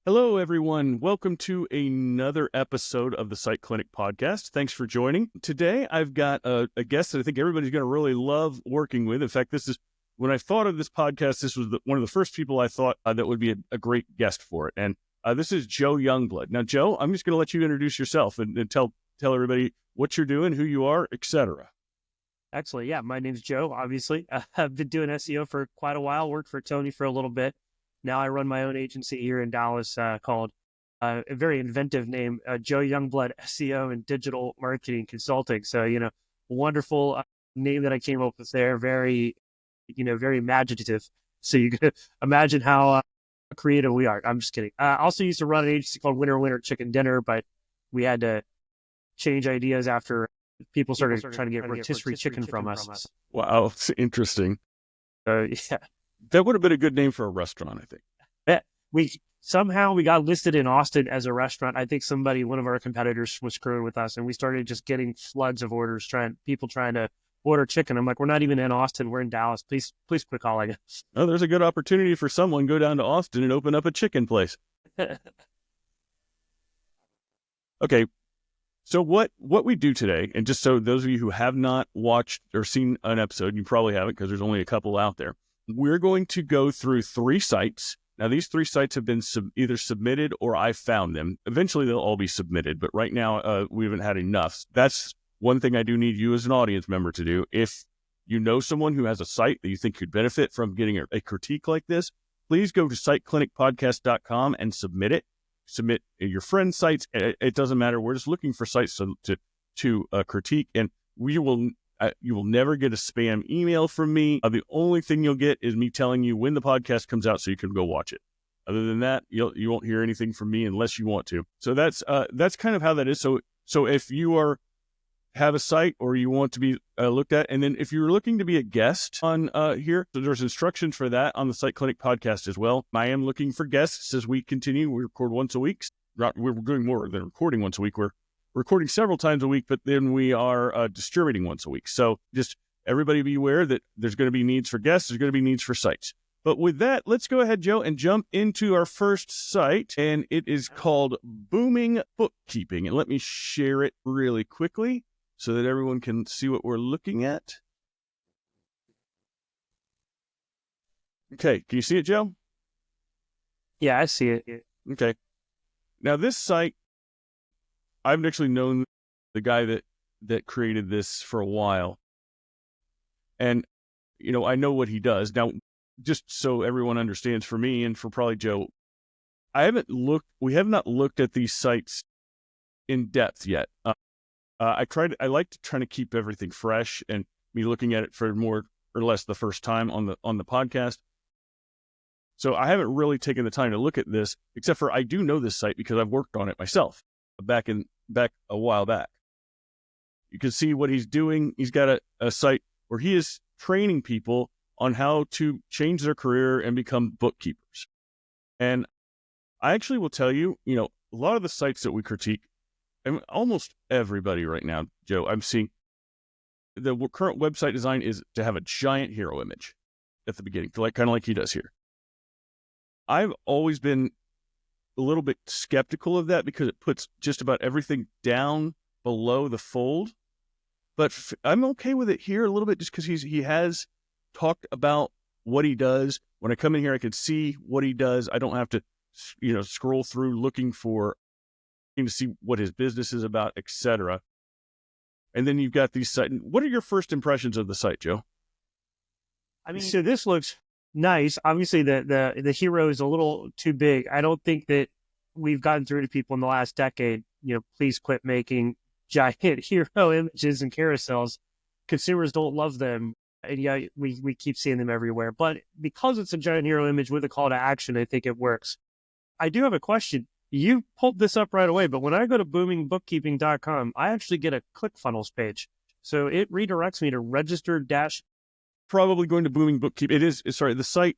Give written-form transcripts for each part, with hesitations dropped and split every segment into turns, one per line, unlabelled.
Hello, everyone. Welcome to another episode of the Site Clinic podcast. Thanks for joining. Today, I've got a guest that I think everybody's going to really love working with. In fact, when I thought of this podcast, this was one of the first people I thought that would be a great guest for it. And this is Joe Youngblood. Now, Joe, I'm just going to let you introduce yourself and tell everybody what you're doing, who you are, etc.
Excellent. Yeah, my name's Joe, obviously. I've been doing SEO for quite a while, worked for Tony for a little bit. Now I run my own agency here in Dallas called a very inventive name, Joe Youngblood SEO and Digital Marketing Consulting. So, wonderful name that I came up with there. Very, very imaginative. So you can imagine how creative we are. I'm just kidding. I also used to run an agency called Winner Chicken Dinner, but we had to change ideas after people started trying to get rotisserie chicken from us.
Wow, it's interesting.
Yeah.
That would have been a good name for a restaurant, I think.
Yeah. We got listed in Austin as a restaurant. I think one of our competitors was screwing with us, and we started just getting floods of orders, people trying to order chicken. I'm like, we're not even in Austin. We're in Dallas. Please quit calling us.
Oh, there's a good opportunity for someone go down to Austin and open up a chicken place. Okay. So what we do today, and just so those of you who have not watched or seen an episode, you probably haven't because there's only a couple out there, we're going to go through 3 sites. Now, these 3 sites have been either submitted or I found them. Eventually, they'll all be submitted, but right now, we haven't had enough. That's one thing I do need you as an audience member to do. If you know someone who has a site that you think could benefit from getting a critique like this, please go to siteclinicpodcast.com and submit it. Submit your friends' sites. It doesn't matter. We're just looking for sites to critique, and you will never get a spam email from me. The only thing you'll get is me telling you when the podcast comes out so you can go watch it. Other than that, you won't hear anything from me unless you want to. So that's kind of how that is. So if you have a site or you want to be looked at, and then if you're looking to be a guest on here, so there's instructions for that on the Site Clinic podcast as well. I am looking for guests as we continue. We record once a week. We're doing more than recording once a week. We're recording several times a week, but then we are distributing once a week. So just everybody be aware that there's going to be needs for guests. There's going to be needs for sites. But with that, let's go ahead, Joe, and jump into our first site, and it is called Booming Bookkeeping. And let me share it really quickly so that everyone can see what we're looking at. Okay, can you see it, Joe?
Yeah, I see it.
Okay. Now, this site, I've actually known the guy that created this for a while. And, I know what he does. Now, just so everyone understands, for me and for probably Joe, we have not looked at these sites in depth yet. I like to try to keep everything fresh and me looking at it for more or less the first time on the podcast. So I haven't really taken the time to look at this, except for I do know this site because I've worked on it myself back a while back. You can see what he's doing. He's got a site where he is training people on how to change their career and become bookkeepers. And I actually will tell you, a lot of the sites that we critique, and almost everybody right now, Joe, I'm seeing the current website design is to have a giant hero image at the beginning, kind of like he does here. I've always been a little bit skeptical of that because it puts just about everything down below the fold. But I'm okay with it here a little bit just because he has talked about what he does. When I come in here, I can see what he does. I don't have to, scroll through looking to see what his business is about, etc. And then you've got these sites. What are your first impressions of the site, Joe?
I mean, so this looks nice. Obviously, the hero is a little too big. I don't think that we've gotten through to people in the last decade. Please quit making giant hero images and carousels. Consumers don't love them, and yeah, we keep seeing them everywhere. But because it's a giant hero image with a call to action, I think it works. I do have a question. You pulled this up right away, but when I go to boomingbookkeeping.com, I actually get a ClickFunnels page. So it redirects me to register
probably going to Booming Bookkeeping. It is, sorry, the site,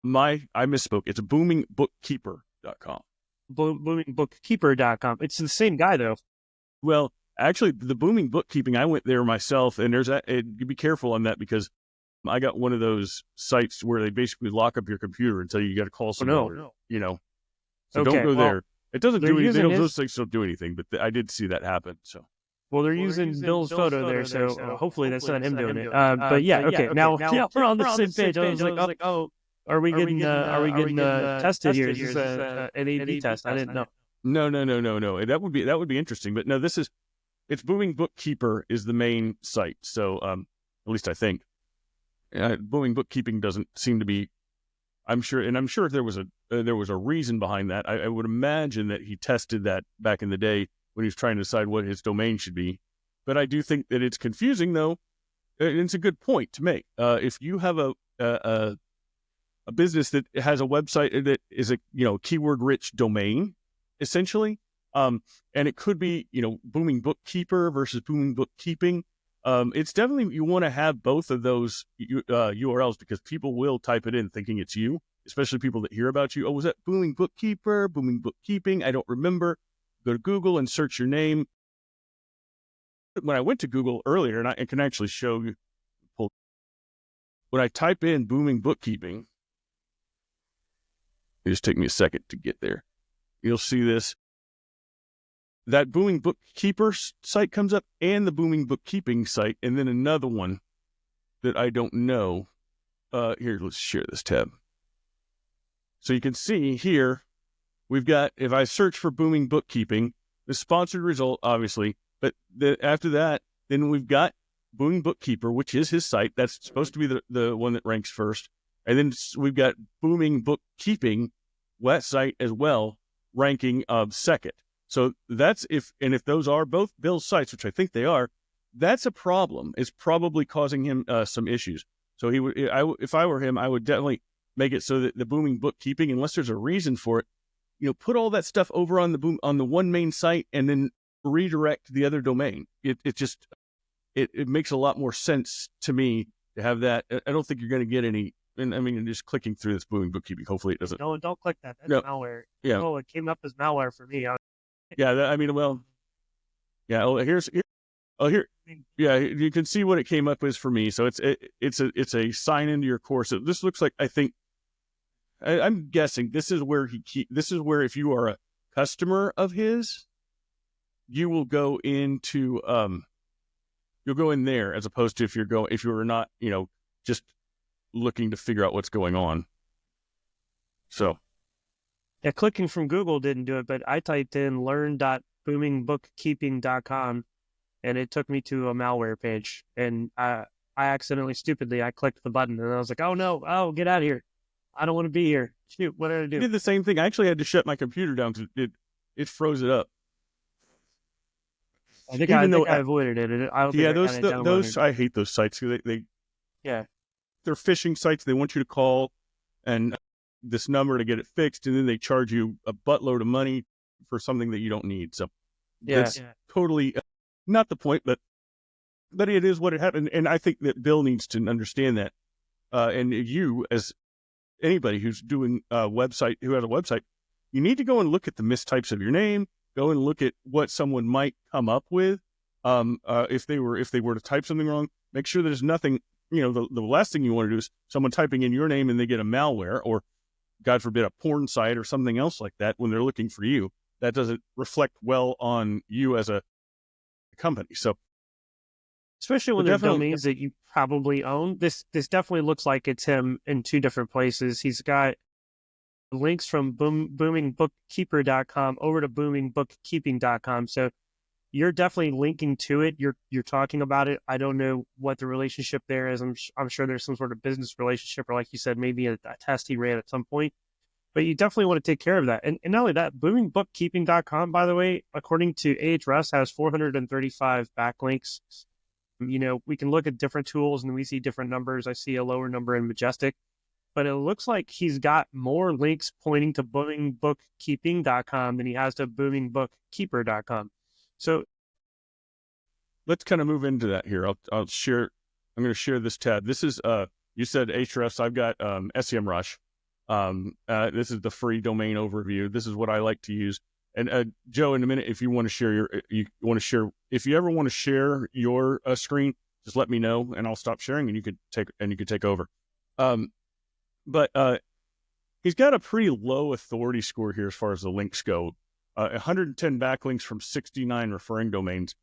I misspoke. It's boomingbookkeeper.com.
Boomingbookkeeper.com. It's the same guy, though.
Well, actually, the Booming Bookkeeping, I went there myself, and you be careful on that because I got one of those sites where they basically lock up your computer and tell you got to call someone.
No.
So don't go there. It doesn't do anything. Those things don't do anything, but I did see that happen. So.
Well, they're using Bill's photo there, so hopefully that's not him doing it. But yeah, okay. Now we're on the same page. I was like, oh, are we getting tested here? Is this an A/B test? I didn't know.
No. That would be interesting. But no, it's Booming Bookkeeper is the main site. So at least I think Booming Bookkeeping doesn't seem to be. I'm sure there was a reason behind that. I would imagine that he tested that back in the day when he was trying to decide what his domain should be. But I do think that it's confusing, though. And it's a good point to make. If you have a business that has a website that is a keyword-rich domain, essentially, and it could be Booming Bookkeeper versus Booming Bookkeeping. It's definitely you want to have both of those URLs because people will type it in thinking it's you, especially people that hear about you. Oh, was that Booming Bookkeeper, Booming Bookkeeping? I don't remember. Go to Google and search your name. When I went to Google earlier, and I can actually show you, when I type in Booming Bookkeeping, it just take me a second to get there. You'll see this. That Booming Bookkeeper site comes up and the Booming Bookkeeping site, and then another one that I don't know. Here, let's share this tab. So you can see here, we've got, if I search for Booming Bookkeeping, the sponsored result, obviously, but after that, then we've got Booming Bookkeeper, which is his site. That's supposed to be the one that ranks first. And then we've got Booming Bookkeeping, that site as well, ranking second. So that's if those are both Bill's sites, which I think they are, that's a problem. It's probably causing him some issues. So if I were him, I would definitely make it so that the Booming Bookkeeping, unless there's a reason for it, put all that stuff over on the one main site and then redirect the other domain. It makes a lot more sense to me to have that. I don't think you're going to get any. And I mean, just clicking through this Booming Bookkeeping, hopefully it doesn't.
No, don't click that. That's malware.
Yeah.
Oh, it came up as malware for me.
Yeah, yeah. Oh, here. Yeah, you can see what it came up as for me. So it's a sign into your course. This looks like, I think, I'm guessing this is where if you are a customer of his, you will go into you'll go in there as opposed to if you're not just looking to figure out what's going on. So
yeah, clicking from Google didn't do it, but I typed in learn.boomingbookkeeping.com and it took me to a malware page, and I accidentally, stupidly, I clicked the button and I was like, oh no, get out of here. I don't want to be here. Shoot, what did I do?
I did the same thing. I actually had to shut my computer down because it froze it up.
I think I avoided it.
Those I hate those sites. They're phishing sites. They want you to call and this number to get it fixed, and then they charge you a buttload of money for something that you don't need. So that's totally not the point, but it is what it happened. And I think that Bill needs to understand that. And you, as anybody who's doing who has a website, you need to go and look at the mistypes of your name. Go and look at what someone might come up with. If they were to type something wrong, make sure there's nothing. The last thing you want to do is someone typing in your name and they get a malware or, God forbid, a porn site or something else like that when they're looking for you. That doesn't reflect well on you as a company. So,
especially when they're domains that you probably own, this definitely looks like it's him in two different places. He's got links from boomingbookkeeper.com over to boomingbookkeeping.com. So you're definitely linking to it. You're talking about it. I don't know what the relationship there is. I'm sure there's some sort of business relationship, or like you said, maybe a test he ran at some point. But you definitely want to take care of that. And not only that, boomingbookkeeping.com, by the way, according to Ahrefs, has 435 backlinks. We can look at different tools and we see different numbers. I see a lower number in Majestic, but it looks like he's got more links pointing to boomingbookkeeping.com than he has to boomingbookkeeper.com. So
let's kind of move into that here. I'll share. I'm going to share this tab. This is you said Ahrefs. I've got SEMrush. This is the free domain overview. This is what I like to use. And Joe, in a minute, if you want to share if you ever want to share your screen, just let me know and I'll stop sharing and you could take over. But he's got a pretty low authority score here as far as the links go. 110 backlinks from 69 referring domains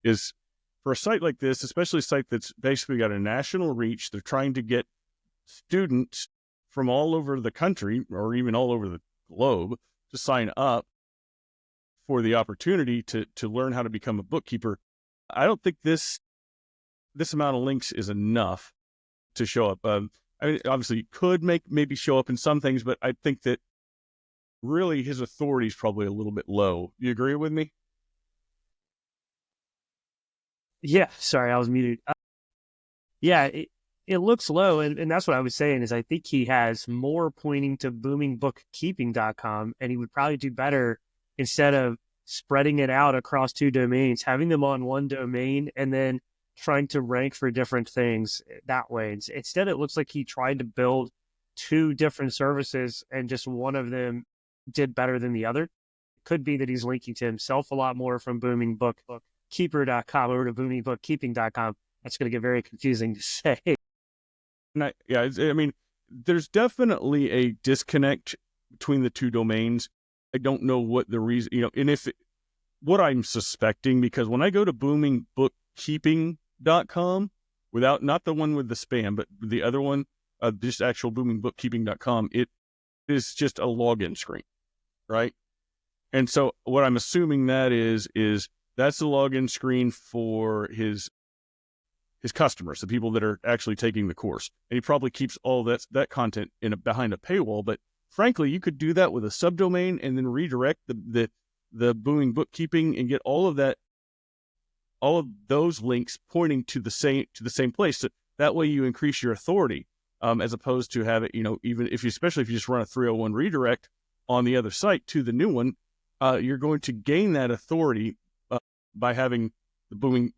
is, for a site like this, especially a site that's basically got a national reach. They're trying to get students from all over the country or even all over the globe to sign up for the opportunity to learn how to become a bookkeeper. I don't think this amount of links is enough to show up. I mean, obviously, you could maybe show up in some things, but I think that really his authority is probably a little bit low. You agree with me?
Yeah, sorry, I was muted. Yeah, it looks low, and that's what I was saying is I think he has more pointing to boomingbookkeeping.com, and he would probably do better instead of spreading it out across two domains, having them on one domain, and then trying to rank for different things that way. Instead, it looks like he tried to build two different services, and just one of them did better than the other. It could be that he's linking to himself a lot more from boomingbookkeeper.com over to boomingbookkeeping.com. That's going to get very confusing to say.
And I mean, there's definitely a disconnect between the two domains. I don't know what the reason, and what I'm suspecting, because when I go to boomingbookkeeping.com, not the one with the spam, but the other one, just actual boomingbookkeeping.com, it is just a login screen, right? And so what I'm assuming that is that's the login screen for his customers, the people that are actually taking the course. And he probably keeps all that content behind a paywall. But frankly, you could do that with a subdomain and then redirect the Booming Bookkeeping and get all of those links pointing to the same place. So that way you increase your authority, as opposed to have it, especially if you just run a 301 redirect on the other site to the new one, you're going to gain that authority by having the Booming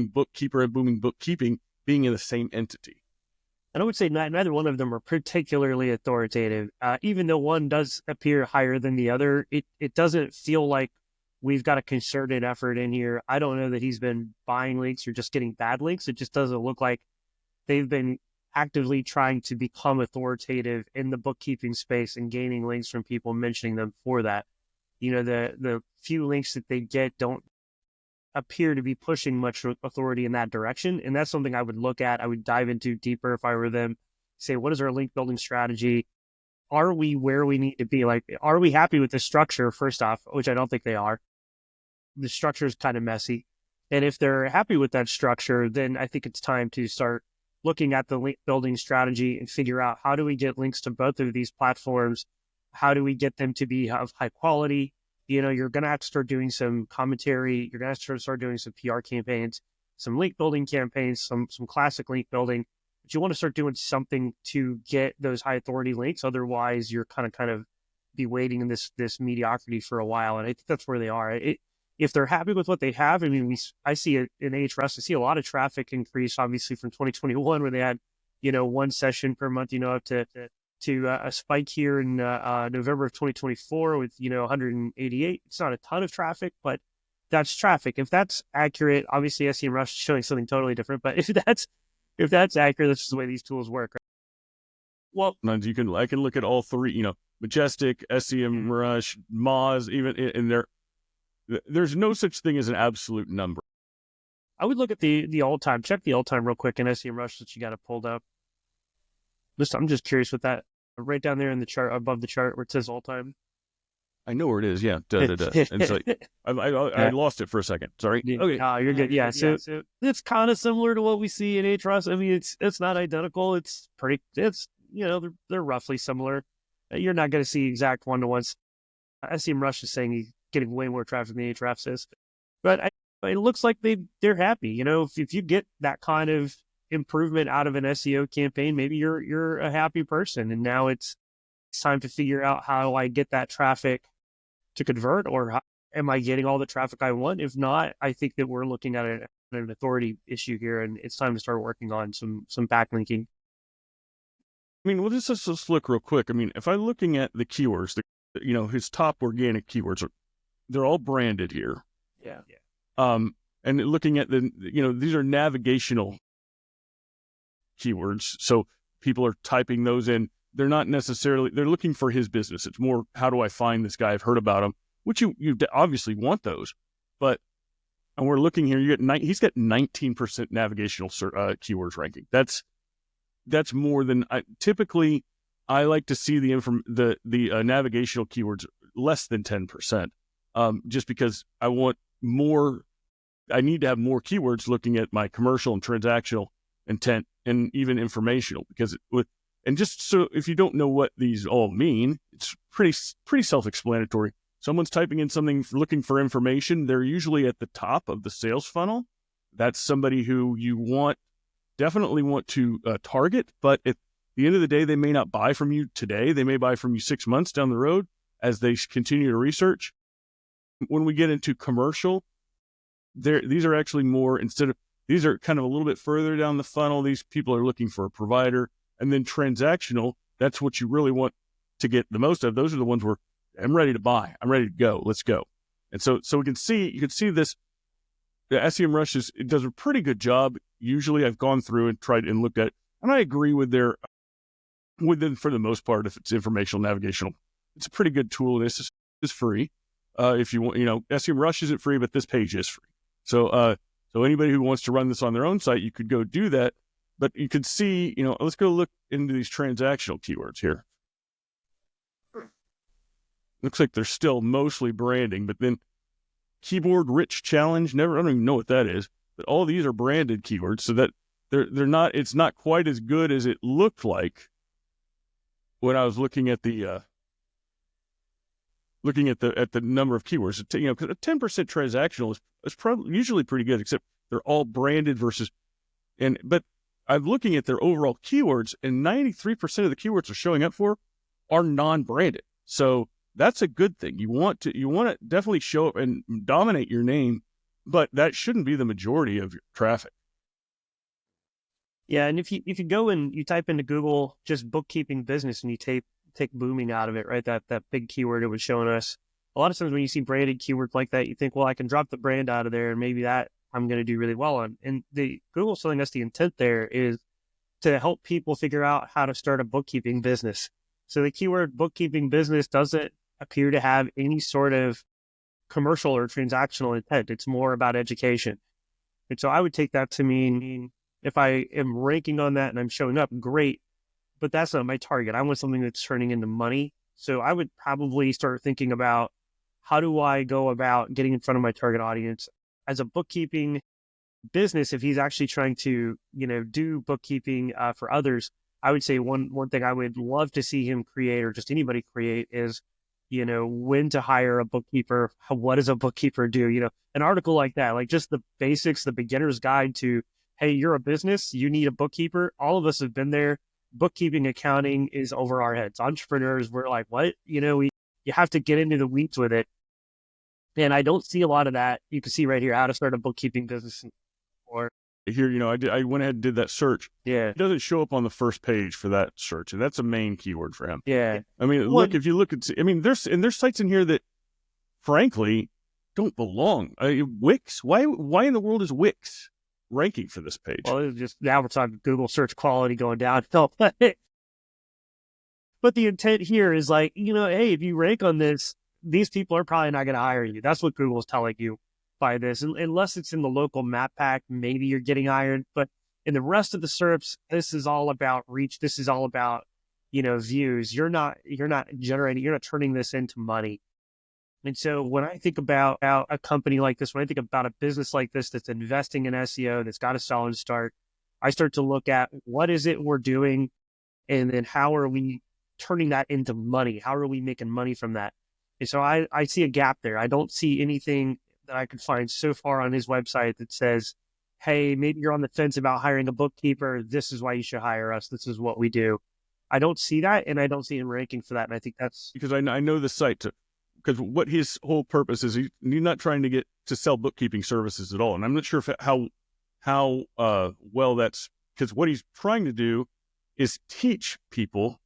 Bookkeeper and Booming Bookkeeping being in the same entity.
And I would say neither one of them are particularly authoritative. Even though one does appear higher than the other, it doesn't feel like we've got a concerted effort in here. I don't know that he's been buying links or just getting bad links. It just doesn't look like they've been actively trying to become authoritative in the bookkeeping space and gaining links from people mentioning them for that. The few links that they get don't appear to be pushing much authority in that direction. And that's something I would look at. I would dive into deeper if I were them. Say, what is our link building strategy? Are we where we need to be? Like, are we happy with the structure, first off, which I don't think they are. The structure is kind of messy. And if they're happy with that structure, then I think it's time to start looking at the link building strategy and figure out, how do we get links to both of these platforms? How do we get them to be of high quality? You're going to have to start doing some commentary. You're going to have to start doing some PR campaigns, some link building campaigns, some classic link building. But you want to start doing something to get those high authority links. Otherwise, you're kind of be waiting in this mediocrity for a while. And I think that's where they are. If they're happy with what they have, I mean, I see it in Ahrefs. I see a lot of traffic increase, obviously, from 2021, where they had, one session per month, up to a spike here in November of 2024 with 188. It's not a ton of traffic, but that's traffic. If that's accurate, obviously SEMrush is showing something totally different. But if that's accurate, that's just the way these tools work. Right?
Well, I can look at all three. Majestic, SEMrush, Moz, even in there's no such thing as an absolute number.
I would look at the all time. Check the all time real quick in SEMrush that you got it pulled up. I'm just curious with that. Right down there in the chart, above the chart where it says all time.
I know where it is. Yeah. And so I lost it for a second. Sorry.
Okay. You're good. Yeah. So it's kind of similar to what we see in Ahrefs. I mean, it's not identical. They're roughly similar. You're not going to see exact one-to-ones. SEMrush is saying he's getting way more traffic than Ahrefs is. But it looks like they're happy. If you get that kind of improvement out of an SEO campaign, maybe you're a happy person. And now it's time to figure out, how I get that traffic to convert, or am I getting all the traffic I want? If not, I think that we're looking at an authority issue here, and it's time to start working on some backlinking.
I mean, well, let's look real quick. I mean, if I'm looking at the keywords, his top organic keywords they're all branded here.
Yeah.
And looking at these are navigational keywords. So people are typing those in they're not necessarily, they're looking for his business. It's more, how do I find this guy? I've heard about him, which you obviously want those. But, and we're looking here, he's got 19% navigational keywords ranking. That's more than typically. I like to see the navigational keywords less than 10%, just because I want more. I need to have more keywords looking at my commercial and transactional intent and even informational, because and just so if you don't know what these all mean, it's pretty self-explanatory. Someone's typing in something looking for information, they're usually at the top of the sales funnel. That's somebody who you definitely want to target, but at the end of the day, they may not buy from you today. They may buy from you 6 months down the road as they continue to research. When we get into commercial, these are actually more, these are kind of a little bit further down the funnel. These people are looking for a provider. And then transactional, that's what you really want to get the most of. Those are the ones where I'm ready to buy. I'm ready to go. Let's go. And so you can see this. The SEMrush it does a pretty good job. Usually I've gone through and tried and looked at it, and I agree with them for the most part. If it's informational, navigational, it's a pretty good tool. This is free. If you want, SEMrush isn't free, but this page is free. So anybody who wants to run this on their own site, you could go do that. But you could see, let's go look into these transactional keywords here. Looks like they're still mostly branding, but then keyboard rich challenge, I don't even know what that is, but all these are branded keywords, so that they're not, it's not quite as good as it looked like when I was looking at the number of keywords. Because a 10% transactional is probably usually pretty good, except they're all branded but I'm looking at their overall keywords, and 93% of the keywords they're showing up for are non-branded. So that's a good thing. You want to definitely show up and dominate your name, but that shouldn't be the majority of your traffic.
Yeah, and if you go and you type into Google just bookkeeping business and you take booming out of it, right? That big keyword it was showing us. A lot of times when you see branded keywords like that, you think, well, I can drop the brand out of there and maybe that I'm going to do really well on. And the Google's telling us the intent there is to help people figure out how to start a bookkeeping business. So the keyword bookkeeping business doesn't appear to have any sort of commercial or transactional intent. It's more about education. And so I would take that to mean if I am ranking on that and I'm showing up, great, but that's not my target. I want something that's turning into money. So I would probably start thinking about, how do I go about getting in front of my target audience as a bookkeeping business? If he's actually trying to, do bookkeeping for others, I would say one thing I would love to see him create, or just anybody create, is, when to hire a bookkeeper. What does a bookkeeper do? An article like that, like just the basics, the beginner's guide to, hey, you're a business, you need a bookkeeper. All of us have been there. Bookkeeping, accounting is over our heads. Entrepreneurs, we're like, what? You have to get into the weeds with it. And I don't see a lot of that. You can see right here, how to start a bookkeeping business. Or
here, I went ahead and did that search.
Yeah.
It doesn't show up on the first page for that search, and that's a main keyword for him.
Yeah.
I mean, look, if you look at, there's sites in here that, frankly, don't belong. Wix, why in the world is Wix ranking for this page?
Well, it's just, now we're talking Google search quality going down. But the intent here is like, hey, if you rank on this, these people are probably not going to hire you. That's what Google's telling you by this. Unless it's in the local map pack, maybe you're getting hired. But in the rest of the SERPs, this is all about reach. This is all about, views. You're not turning this into money. And so when I think about a company like this, when I think about a business like this that's investing in SEO, that's got a solid start, I start to look at what is it we're doing, and then how are we turning that into money? How are we making money from that? And so I see a gap there. I don't see anything that I could find so far on his website that says, hey, maybe you're on the fence about hiring a bookkeeper. This is why you should hire us. This is what we do. I don't see that, and I don't see him ranking for that. And I think that's
because I know the site because what his whole purpose is, he's not trying to get to sell bookkeeping services at all. And I'm not sure how well that's, because what he's trying to do is teach people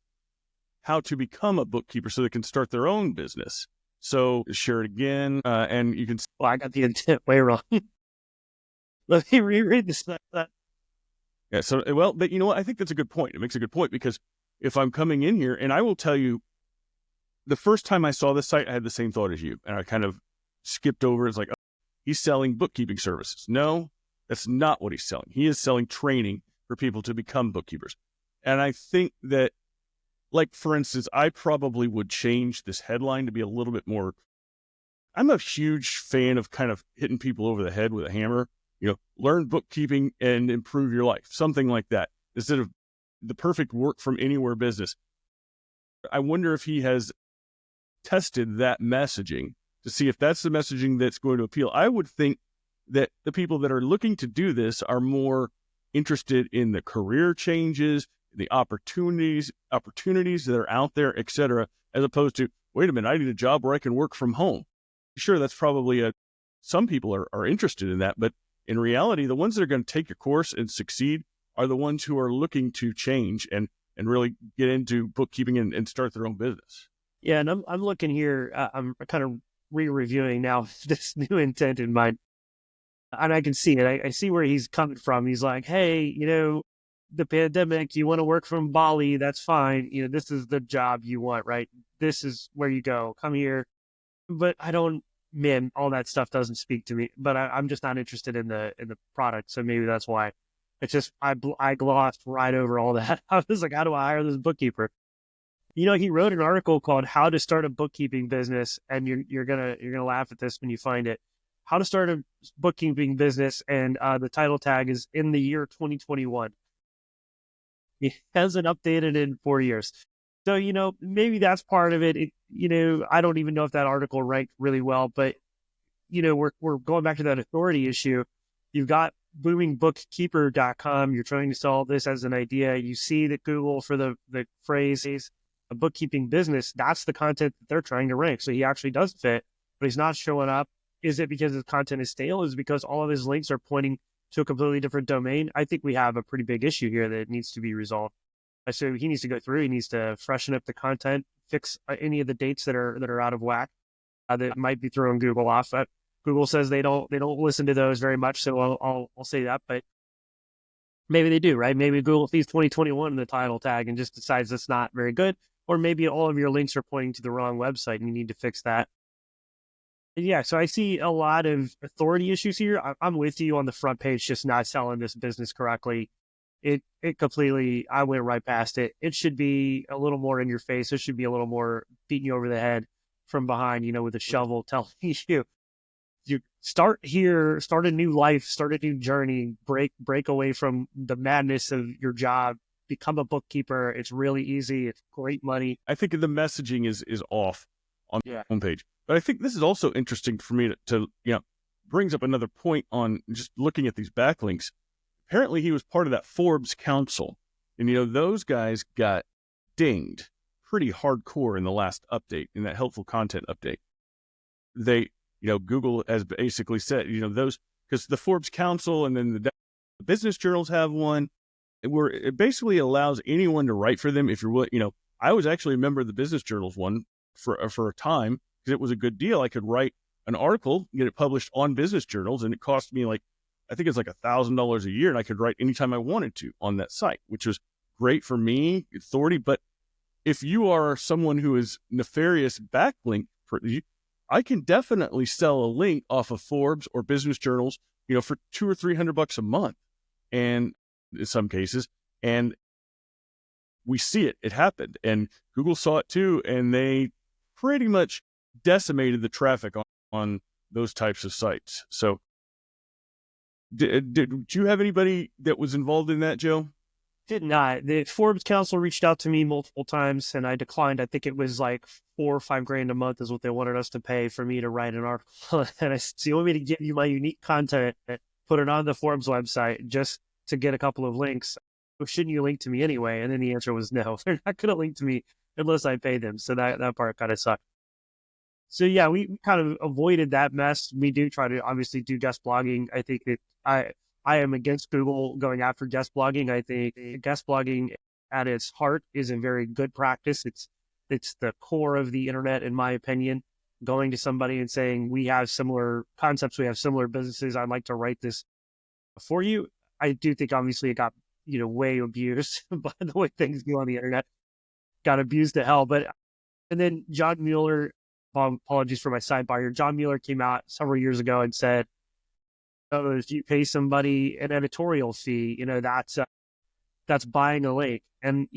how to become a bookkeeper so they can start their own business. So share it again, and you can.
Well, I got the intent way wrong. Let me reread this.
Yeah. So, well, but you know what? I think that's a good point. It makes a good point because if I'm coming in here, and I will tell you, the first time I saw this site, I had the same thought as you, and I kind of skipped over. It's like, oh, he's selling bookkeeping services. No, that's not what he's selling. He is selling training for people to become bookkeepers. And I think that, like, for instance, I probably would change this headline to be a little bit more. I'm a huge fan of kind of hitting people over the head with a hammer, learn bookkeeping and improve your life, something like that, instead of the perfect work from anywhere business. I wonder if he has tested that messaging to see if that's the messaging that's going to appeal. I would think that the people that are looking to do this are more interested in the career changes, the opportunities that are out there, et cetera, as opposed to, wait a minute, I need a job where I can work from home. Sure, that's probably some people are interested in that, but in reality, the ones that are going to take your course and succeed are the ones who are looking to change and really get into bookkeeping and start their own business.
Yeah, and I'm looking here. I'm kind of re-reviewing now this new intent in mind, and I can see it. I see where he's coming from. He's like, hey, the pandemic, you want to work from Bali, that's fine. This is the job you want, right? This is where you go. Come here. But all that stuff doesn't speak to me. But I'm just not interested in the product. So maybe that's why. It's just I glossed right over all that. I was like, how do I hire this bookkeeper? He wrote an article called "How to Start a Bookkeeping Business," and you're gonna laugh at this when you find it. How to Start a Bookkeeping Business, and the title tag is "In the Year 2021." It hasn't updated in 4 years. So, maybe that's part of it. I don't even know if that article ranked really well, but, we're going back to that authority issue. You've got boomingbookkeeper.com. You're trying to sell this as an idea. You see that Google, for the phrase a bookkeeping business, that's the content that they're trying to rank. So he actually does fit, but he's not showing up. Is it because his content is stale? Is it because all of his links are pointing to a completely different domain? I think we have a pretty big issue here that needs to be resolved. So he needs to go through. He needs to freshen up the content, fix any of the dates that are out of whack that might be throwing Google off. Google says they don't listen to those very much, so I'll say that. But maybe they do, right? Maybe Google sees 2021 in the title tag and just decides it's not very good, or maybe all of your links are pointing to the wrong website and you need to fix that. Yeah, so I see a lot of authority issues here. I'm with you on the front page, just not selling this business correctly. It completely, I went right past it. It should be a little more in your face. It should be a little more beating you over the head from behind, with a shovel, telling you start here, start a new life, start a new journey, break away from the madness of your job, become a bookkeeper. It's really easy. It's great money.
I think the messaging is off on the homepage. But I think this is also interesting for me to brings up another point on just looking at these backlinks. Apparently he was part of that Forbes council, and those guys got dinged pretty hardcore in the last update, in that helpful content update. They, Google has basically said, those, because the Forbes council and then the business journals have one, where it basically allows anyone to write for them if you're, I was actually a member of the business journals one for a time, because it was a good deal. I could write an article, get it published on business journals, and it cost me I think it's like $1,000 a year, and I could write anytime I wanted to on that site, which was great for me, authority. But if you are someone who is nefarious backlink, I can definitely sell a link off of Forbes or business journals, for $200 or $300 a month, and in some cases, and we see it happened, and Google saw it too, and they pretty much decimated the traffic on those types of sites. So did you have anybody that was involved in that, Joe?
Did not. The Forbes Council reached out to me multiple times, and I declined. I think it was like $4 or $5 grand a month is what they wanted us to pay for me to write an article. And I said, so you want me to give you my unique content, put it on the Forbes website just to get a couple of links? Well, shouldn't you link to me anyway? And then the answer was no. They're not going to link to me unless I pay them. So that part kind of sucked. So yeah, we kind of avoided that mess. We do try to obviously do guest blogging. I think that I am against Google going after guest blogging. I think guest blogging at its heart is a very good practice. It's the core of the internet, in my opinion. Going to somebody and saying, we have similar concepts, we have similar businesses, I'd like to write this for you. I do think obviously it got, way abused by the way things go on the internet. got abused to hell. But and then John Mueller, apologies for my sidebar here. John Mueller came out several years ago and said, "Oh, if you pay somebody an editorial fee, that's buying a link." And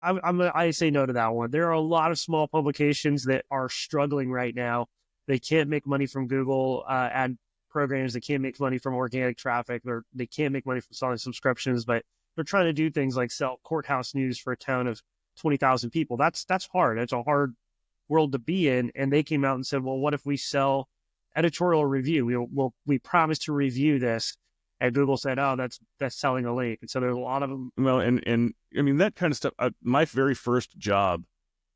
I say no to that one. There are a lot of small publications that are struggling right now. They can't make money from Google ad programs. They can't make money from organic traffic. They can't make money from selling subscriptions, but they're trying to do things like sell courthouse news for a town of 20,000 people. That's hard. It's a hard world to be in. And they came out and said, well, what if we sell editorial review? We promise to review this. And Google said, "Oh, that's selling a link." And so there's a lot of them.
Well, and I mean that kind of stuff. My very first job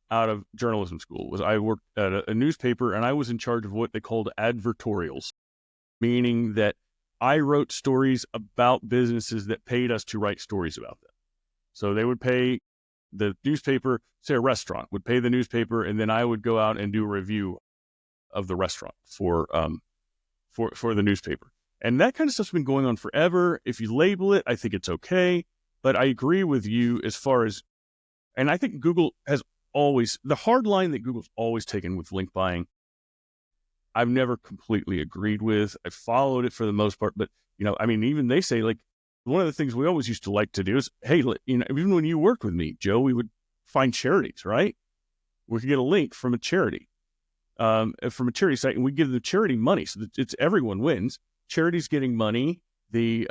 out of journalism school was I worked at a newspaper, and I was in charge of what they called advertorials, meaning that I wrote stories about businesses that paid us to write stories about them. So they would pay the newspaper, say a restaurant would pay the newspaper, and then I would go out and do a review of the restaurant for the newspaper. And that kind of stuff's been going on forever. If you label it, I think it's okay. But I agree with you as far as, and I think Google has always, the hard line that Google's always taken with link buying, I've never completely agreed with. I followed it for the most part, but, I mean, even they say, like, one of the things we always used to like to do is, hey, even when you worked with me, Joe, we would find charities, right? We could get a link from a charity, from a charity site, and we give the charity money. So that it's everyone wins. Charity's getting money. The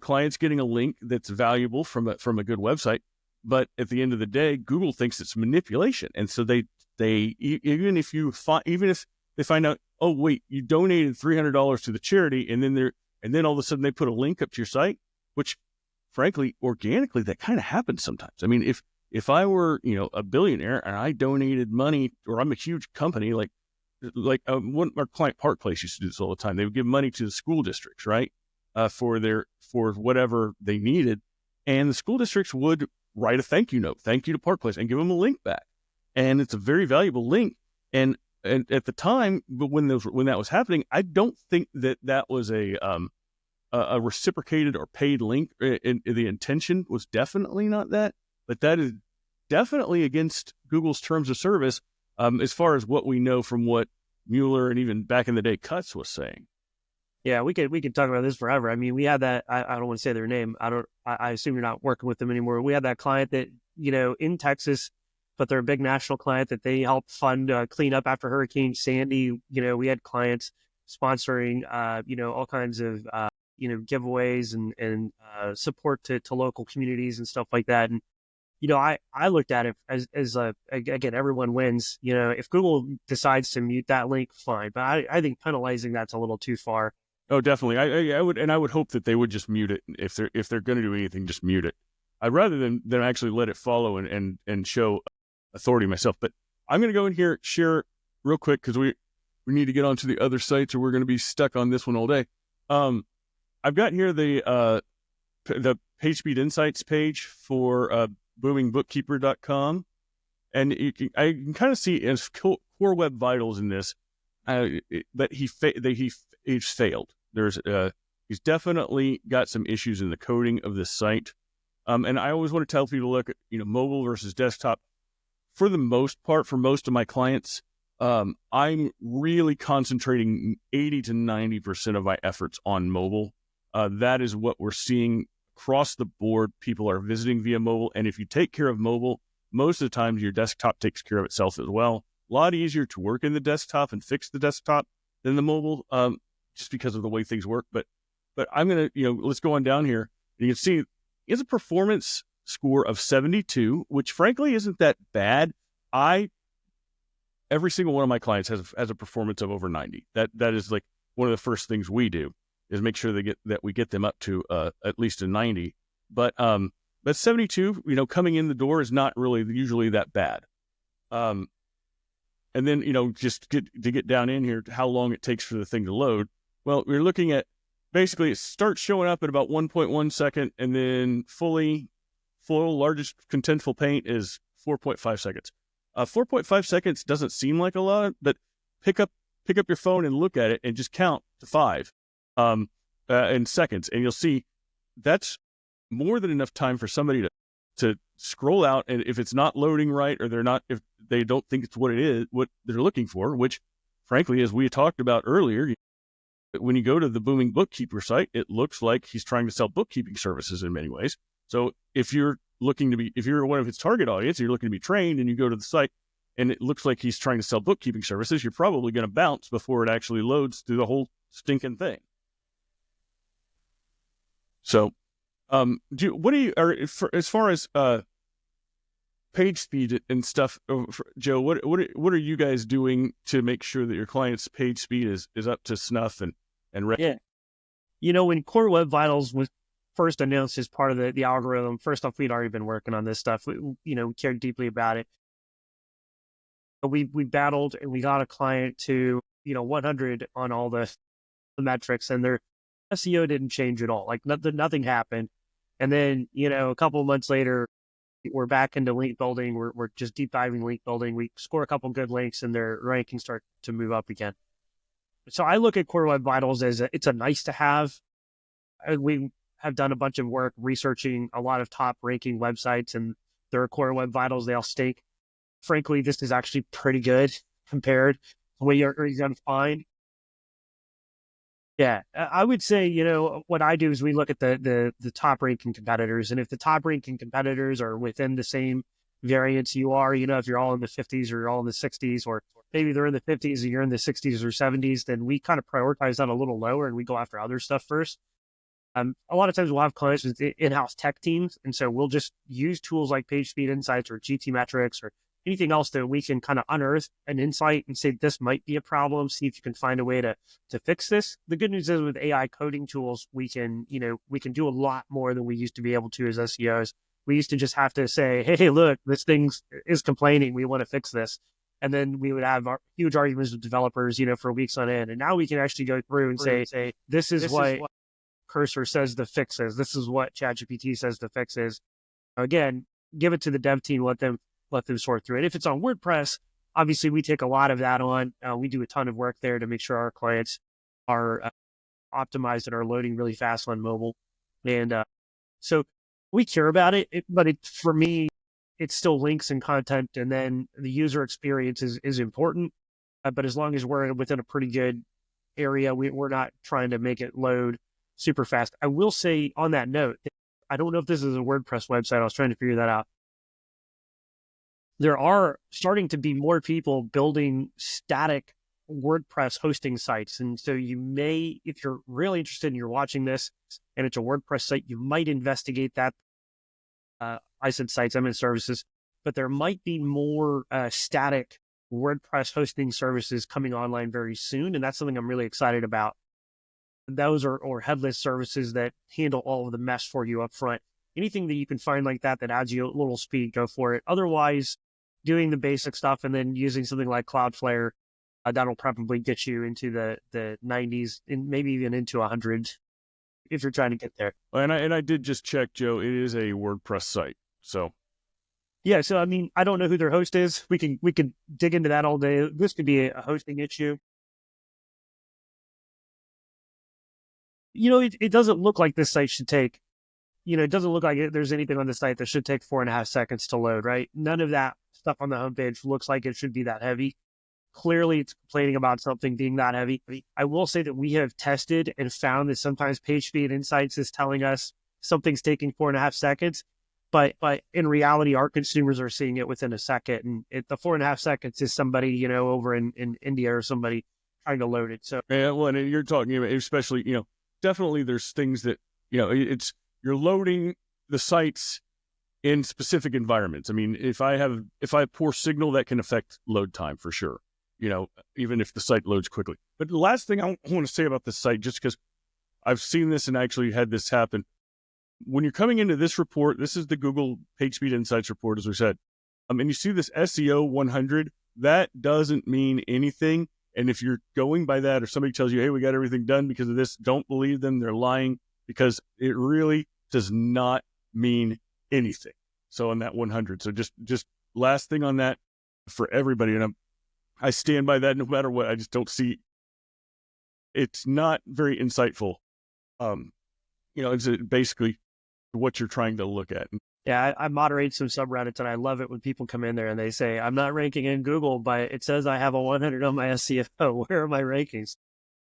client's getting a link that's valuable from a good website. But at the end of the day, Google thinks it's manipulation, and so they even if they find out, oh wait, you donated $300 to the charity, and then all of a sudden they put a link up to your site, which frankly, organically, that kind of happens sometimes. I mean, if I were a billionaire and I donated money, or I'm a huge company like our client Park Place used to do this all the time. They would give money to the school districts, right, for whatever they needed, and the school districts would write a thank you note, thank you to Park Place, and give them a link back, and it's a very valuable link. And at the time, but when that was happening, I don't think that was a reciprocated or paid link. The intention was definitely not that, but that is definitely against Google's terms of service. As far as what we know from what Mueller and even back in the day Cutts was saying.
Yeah, we could talk about this forever. I mean, we had that. I don't want to say their name. I assume you're not working with them anymore. We had that client that in Texas, but they're a big national client that they helped fund clean up after Hurricane Sandy. We had clients sponsoring all kinds of giveaways and support to local communities and stuff like that. And I looked at it as again, everyone wins. If Google decides to mute that link, fine. But I think penalizing that's a little too far.
Oh, definitely. I would hope that they would just mute it if they're going to do anything, just mute it. I'd rather than actually let it follow and show authority myself. But I'm going to go in here, share real quick, because we need to get onto the other sites, or we're going to be stuck on this one all day. I've got here the PageSpeed Insights page for boomingbookkeeper.com, and I can kind of see as core web vitals in this, but he's failed. He's definitely got some issues in the coding of this site, and I always want to tell people to look at mobile versus desktop. For the most part, for most of my clients, I'm really concentrating 80 to 90% of my efforts on mobile. That is what we're seeing across the board. People are visiting via mobile, and if you take care of mobile, most of the time your desktop takes care of itself as well. A lot easier to work in the desktop and fix the desktop than the mobile, just because of the way things work. But I'm gonna let's go on down here. You can see it's a performance score of 72, which frankly isn't that bad. Every single one of my clients has a performance of over 90. That is like one of the first things we do is make sure we get them up to at least a 90. But 72, coming in the door is not really usually that bad. And then just to get down in here, how long it takes for the thing to load. Well, we're looking at basically it starts showing up at about 1.1 second, and then full largest contentful paint is 4.5 seconds. 4.5 seconds doesn't seem like a lot, but pick up your phone and look at it and just count to 5 in seconds, and you'll see that's more than enough time for somebody to scroll out, and if it's not loading right, or if they don't think it's what it is, what they're looking for, which frankly, as we talked about earlier, when you go to the Booming Bookkeeper site, it looks like he's trying to sell bookkeeping services in many ways. So if you're one of his target audience, you're looking to be trained, and you go to the site and it looks like he's trying to sell bookkeeping services, you're probably going to bounce before it actually loads through the whole stinking thing. So, as far as page speed and stuff, Joe, what are you guys doing to make sure that your client's page speed is up to snuff and ready?
Yeah. When Core Web Vitals was first announced as part of the algorithm, first off, we'd already been working on this stuff. We cared deeply about it. But we battled, and we got a client to 100 on all the metrics, and their SEO didn't change at all. Like nothing happened. And then a couple of months later, we're back into link building. We're just deep diving link building. We score a couple good links, and their rankings start to move up again. So I look at Core Web Vitals as it's a nice to have. We have done a bunch of work researching a lot of top ranking websites, and their Core Web Vitals, they all stink. Frankly, this is actually pretty good compared to what you're going to find. Yeah, I would say, what I do is we look at the top ranking competitors. And if the top ranking competitors are within the same variance you are, if you're all in the 50s or you're all in the 60s, or maybe they're in the 50s and you're in the 60s or 70s, then we kind of prioritize that a little lower and we go after other stuff first. A lot of times we'll have clients with in-house tech teams. And so we'll just use tools like PageSpeed Insights or GT Metrics or anything else that we can kind of unearth an insight and say, this might be a problem. See if you can find a way to fix this. The good news is with AI coding tools, we can do a lot more than we used to be able to as SEOs. We used to just have to say, hey, look, this thing is complaining. We want to fix this. And then we would have our huge arguments with developers, for weeks on end. And now we can actually go through and say, this is what Cursor says the fix is. This is what ChatGPT says the fix is. Again, give it to the dev team, let them sort through it. If it's on WordPress, obviously we take a lot of that on. We do a ton of work there to make sure our clients are optimized and are loading really fast on mobile. And so we care about it, but for me, it's still links and content, and then the user experience is important. But as long as we're within a pretty good area, we're not trying to make it load super fast. I will say on that note, I don't know if this is a WordPress website. I was trying to figure that out. There are starting to be more people building static WordPress hosting sites. And so you may, if you're really interested and you're watching this and it's a WordPress site, you might investigate that. I said sites, I meant services, but there might be more static WordPress hosting services coming online very soon. And that's something I'm really excited about. Those are or headless services that handle all of the mess for you up front. Anything that you can find like that adds you a little speed, go for it. Otherwise, doing the basic stuff and then using something like Cloudflare, that'll probably get you into the 90s and maybe even into 100 if you're trying to get there.
And I did just check, Joe. It is a WordPress site. So
yeah, so I mean, I don't know who their host is. We could dig into that all day. This could be a hosting issue. It doesn't look like this site should take, it doesn't look like there's anything on the site that should take 4.5 seconds to load, right? None of that stuff on the homepage looks like it should be that heavy. Clearly, it's complaining about something being that heavy. I will say that we have tested and found that sometimes PageSpeed Insights is telling us something's taking 4.5 seconds, but in reality, our consumers are seeing it within a second. And the 4.5 seconds is somebody, over in India or somebody trying to load it. So
yeah, well, and you're talking about, especially, definitely there's things that, it's you're loading the sites in specific environments. I mean, if I have poor signal, that can affect load time for sure, even if the site loads quickly. But the last thing I want to say about this site, just because I've seen this and actually had this happen, when you're coming into this report, this is the Google PageSpeed Insights report, as we said, and you see this SEO 100, that doesn't mean anything. And if you're going by that, or somebody tells you, hey, we got everything done because of this, don't believe them. They're lying, because it really does not mean anything. So on that 100. So just last thing on that for everybody. And I stand by that no matter what. I just don't see, it's not very insightful. It's basically what you're trying to look at.
Yeah, I moderate some subreddits, and I love it when people come in there and they say, "I'm not ranking in Google, but it says I have a 100 on my SEO. Where are my rankings?"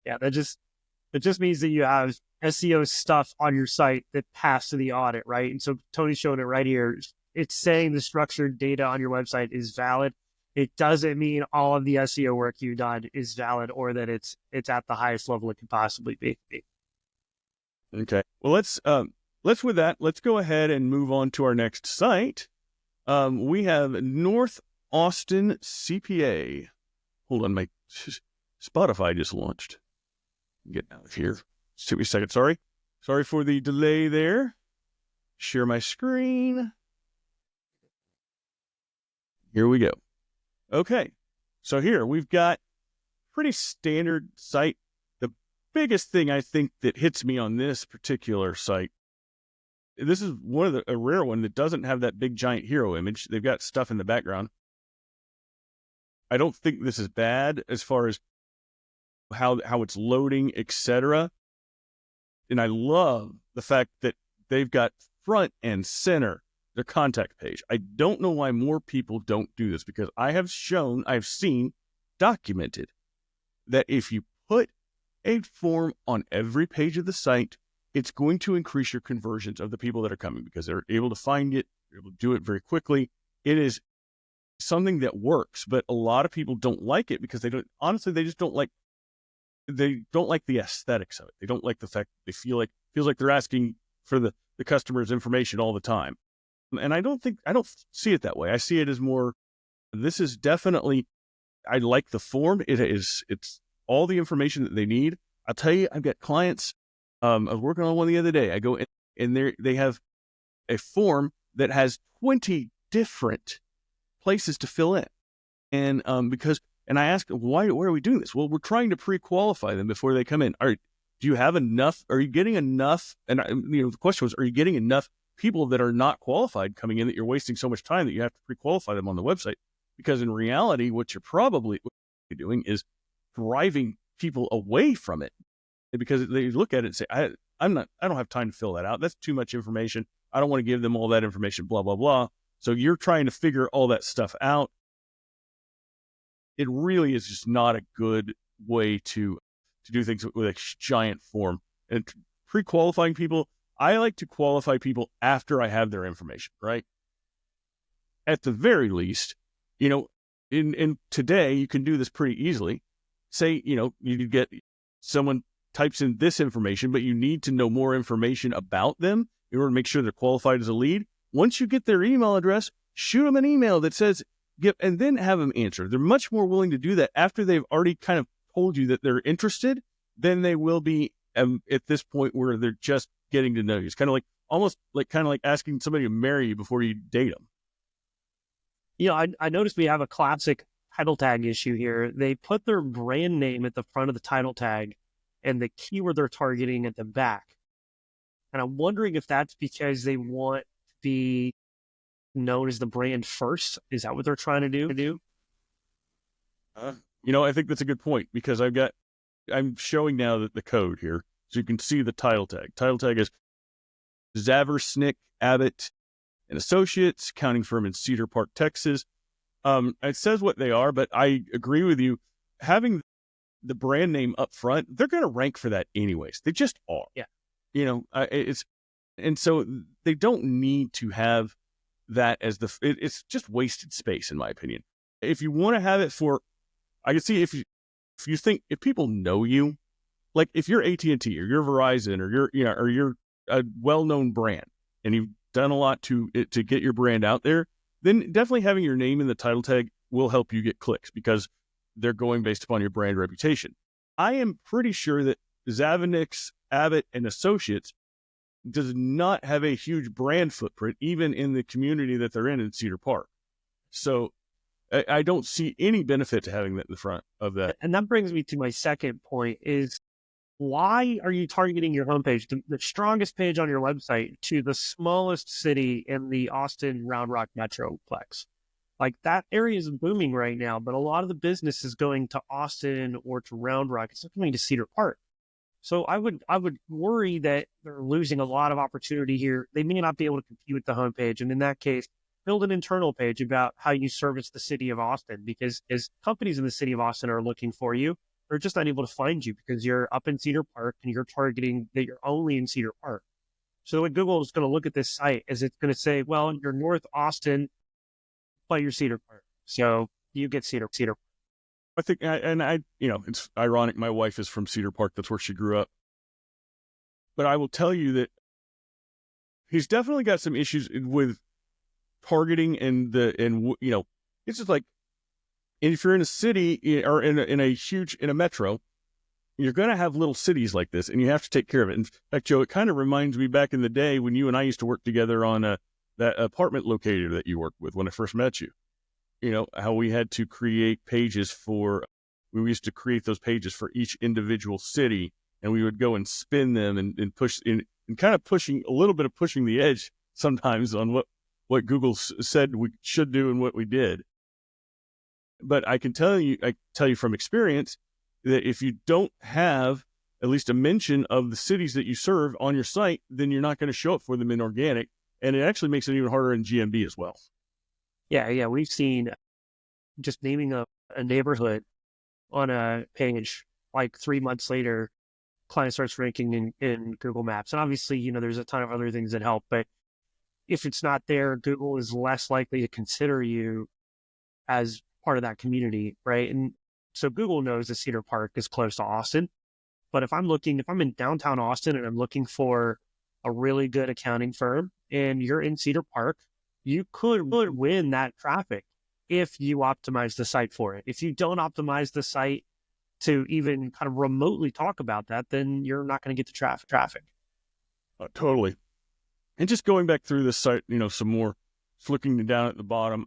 Yeah, it just means that you have SEO stuff on your site that passed to the audit, right? And so Tony's showing it right here. It's saying the structured data on your website is valid. It doesn't mean all of the SEO work you've done is valid or that it's at the highest level it can possibly be.
Okay. Well, let's go ahead and move on to our next site. We have North Austin CPA. Hold on, my Spotify just launched. Get out of here. Just take me a second. Sorry for the delay there. Share my screen. Here we go. Okay. So here we've got pretty standard site. The biggest thing I think that hits me on this particular site, this is a rare one that doesn't have that big giant hero image. They've got stuff in the background. I don't think this is bad as far as how it's loading, etc. And I love the fact that they've got front and center their contact page. I don't know why more people don't do this, because I've seen documented that if you put a form on every page of the site, it's going to increase your conversions of the people that are coming, because they're able to find it, they're able to do it very quickly. It is something that works, but a lot of people don't like it because they just don't like the aesthetics of it. They don't like the fact that feels like they're asking for the customer's information all the time. And I don't see it that way. I see it as more, this is definitely, I like the form. It's all the information that they need. I'll tell you, I've got clients, I was working on one the other day. I go in and they have a form that has 20 different places to fill in. And and I asked, why are we doing this? Well, we're trying to pre-qualify them before they come in. Do you have enough? Are you getting enough? And the question was, are you getting enough people that are not qualified coming in that you're wasting so much time that you have to pre-qualify them on the website? Because in reality, what you're probably doing is driving people away from it, because they look at it and say, I don't have time to fill that out. That's too much information. I don't want to give them all that information, blah, blah, blah. So you're trying to figure all that stuff out. It really is just not a good way to do things with a giant form. And pre-qualifying people, I like to qualify people after I have their information, right? At the very least, in today, you can do this pretty easily. Say, you get someone types in this information, but you need to know more information about them in order to make sure they're qualified as a lead. Once you get their email address, shoot them an email that says, and then have them answer. They're much more willing to do that after they've already kind of told you that they're interested than they will be at this point where they're just getting to know you. It's kind of like asking somebody to marry you before you date them.
I noticed we have a classic title tag issue here. They put their brand name at the front of the title tag and the keyword they're targeting at the back. And I'm wondering if that's because they want to be known as the brand first. Is that what they're trying to do?
I think that's a good point, because I'm showing now that the code here, so you can see the title tag. Title tag is Zaversnick, Abbott and Associates, accounting firm in Cedar Park, Texas. It says what they are, but I agree with you. Having the brand name up front, they're going to rank for that anyways. They just are.
Yeah.
And so they don't need to have that as it's just wasted space, in my opinion. If you want to have it I can see if you think, if people know you, like if you're AT&T or you're Verizon or you're a well-known brand and you've done a lot to get your brand out there, then definitely having your name in the title tag will help you get clicks, because they're going based upon your brand reputation. I am pretty sure that Zaversnick, Abbott and Associates does not have a huge brand footprint, even in the community that they're in Cedar Park. So I don't see any benefit to having that in the front of that.
And that brings me to my second point is, why are you targeting your homepage, the strongest page on your website, to the smallest city in the Austin Round Rock Metroplex? Like, that area is booming right now, but a lot of the business is going to Austin or to Round Rock. It's not going to Cedar Park. So I would worry that they're losing a lot of opportunity here. They may not be able to compete with the homepage, and in that case, build an internal page about how you service the city of Austin. Because as companies in the city of Austin are looking for you, they're just not able to find you because you're up in Cedar Park and you're targeting that you're only in Cedar Park. So what Google is going to look at this site is it's going to say, well, you're North Austin, but you're Cedar Park, so you get Cedar.
I think, and I, it's ironic. My wife is from Cedar Park. That's where she grew up. But I will tell you that he's definitely got some issues with targeting it's just like, if you're in a city or in a metro, you're going to have little cities like this, and you have to take care of it. In fact, Joe, it kind of reminds me back in the day when you and I used to work together on that apartment locator that you worked with when I first met you. How we had to create pages we used to create those pages for each individual city, and we would go and spin them and push in, and kind of pushing the edge sometimes on what Google said we should do and what we did. But I tell you from experience that if you don't have at least a mention of the cities that you serve on your site, then you're not going to show up for them in organic. And it actually makes it even harder in GMB as well.
Yeah. We've seen just naming a neighborhood on a page, like 3 months later, client starts ranking in Google Maps. And obviously, there's a ton of other things that help, but if it's not there, Google is less likely to consider you as part of that community, right? And so Google knows that Cedar Park is close to Austin. But if I'm in downtown Austin and I'm looking for a really good accounting firm and you're in Cedar Park, you could win that traffic if you optimize the site for it. If you don't optimize the site to even kind of remotely talk about that, then you're not going to get the traffic.
Totally. And just going back through this site, some more, flicking down at the bottom,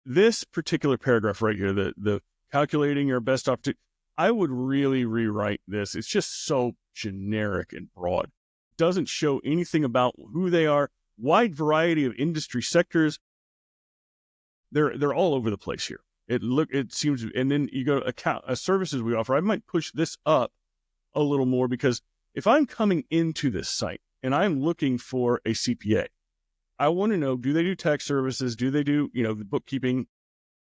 this particular paragraph right here, the calculating your best opportunity, I would really rewrite this. It's just so generic and broad. Doesn't show anything about who they are. Wide variety of industry sectors. They're all over the place here. It seems, and then you go to services we offer. I might push this up a little more, because if I'm coming into this site and I'm looking for a CPA, I want to know, do they do tax services? Do they do, the bookkeeping?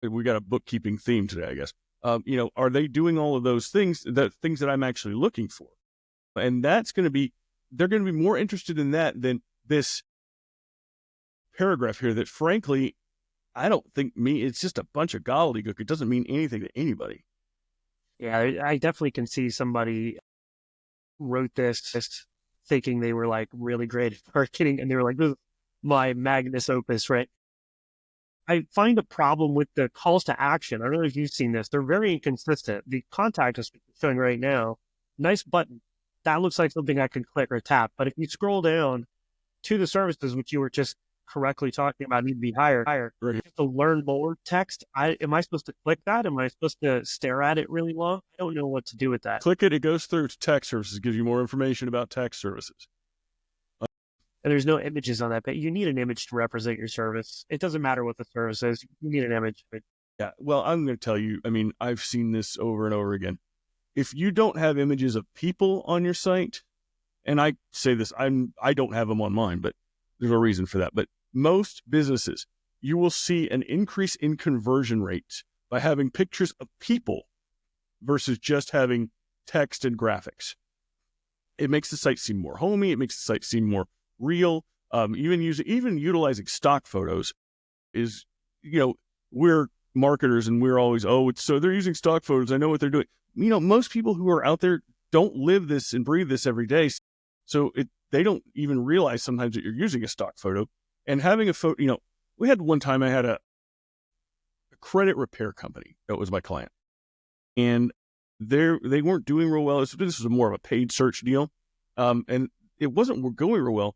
We got a bookkeeping theme today, I guess. Are they doing all of those things, the things that I'm actually looking for? And they're going to be more interested in that than this paragraph here that, frankly, I don't think it's just a bunch of gobbledygook. It doesn't mean anything to anybody.
Yeah, I definitely can see somebody wrote this thinking they were like really great at marketing, and they were like, this is my magnus opus, right? I find a problem with the calls to action. I don't know if you've seen this. They're very inconsistent. The contact us showing right now, nice button. That looks like something I can click or tap. But if you scroll down to the services, which you were just correctly talking about, need to be higher.
Right.
To learn more text, am I supposed to click that? Am I supposed to stare at it really long? I don't know what to do with that.
Click it. It goes through to tax services, gives you more information about tax services.
And there's no images on that, but you need an image to represent your service. It doesn't matter what the service is. You need an image.
Yeah. Well, I'm going to tell you, I've seen this over and over again. If you don't have images of people on your site, and I say this, I don't have them on mine, but there's a reason for that. But most businesses, you will see an increase in conversion rates by having pictures of people versus just having text and graphics. It makes the site seem more homey. It makes the site seem more real. Even utilizing stock photos is, we're marketers and we're always, so they're using stock photos. I know what they're doing. Most people who are out there don't live this and breathe this every day. So they don't even realize sometimes that you're using a stock photo. And having a photo, we had one time I had a credit repair company that was my client. And they weren't doing real well. This was more of a paid search deal. And it wasn't going real well.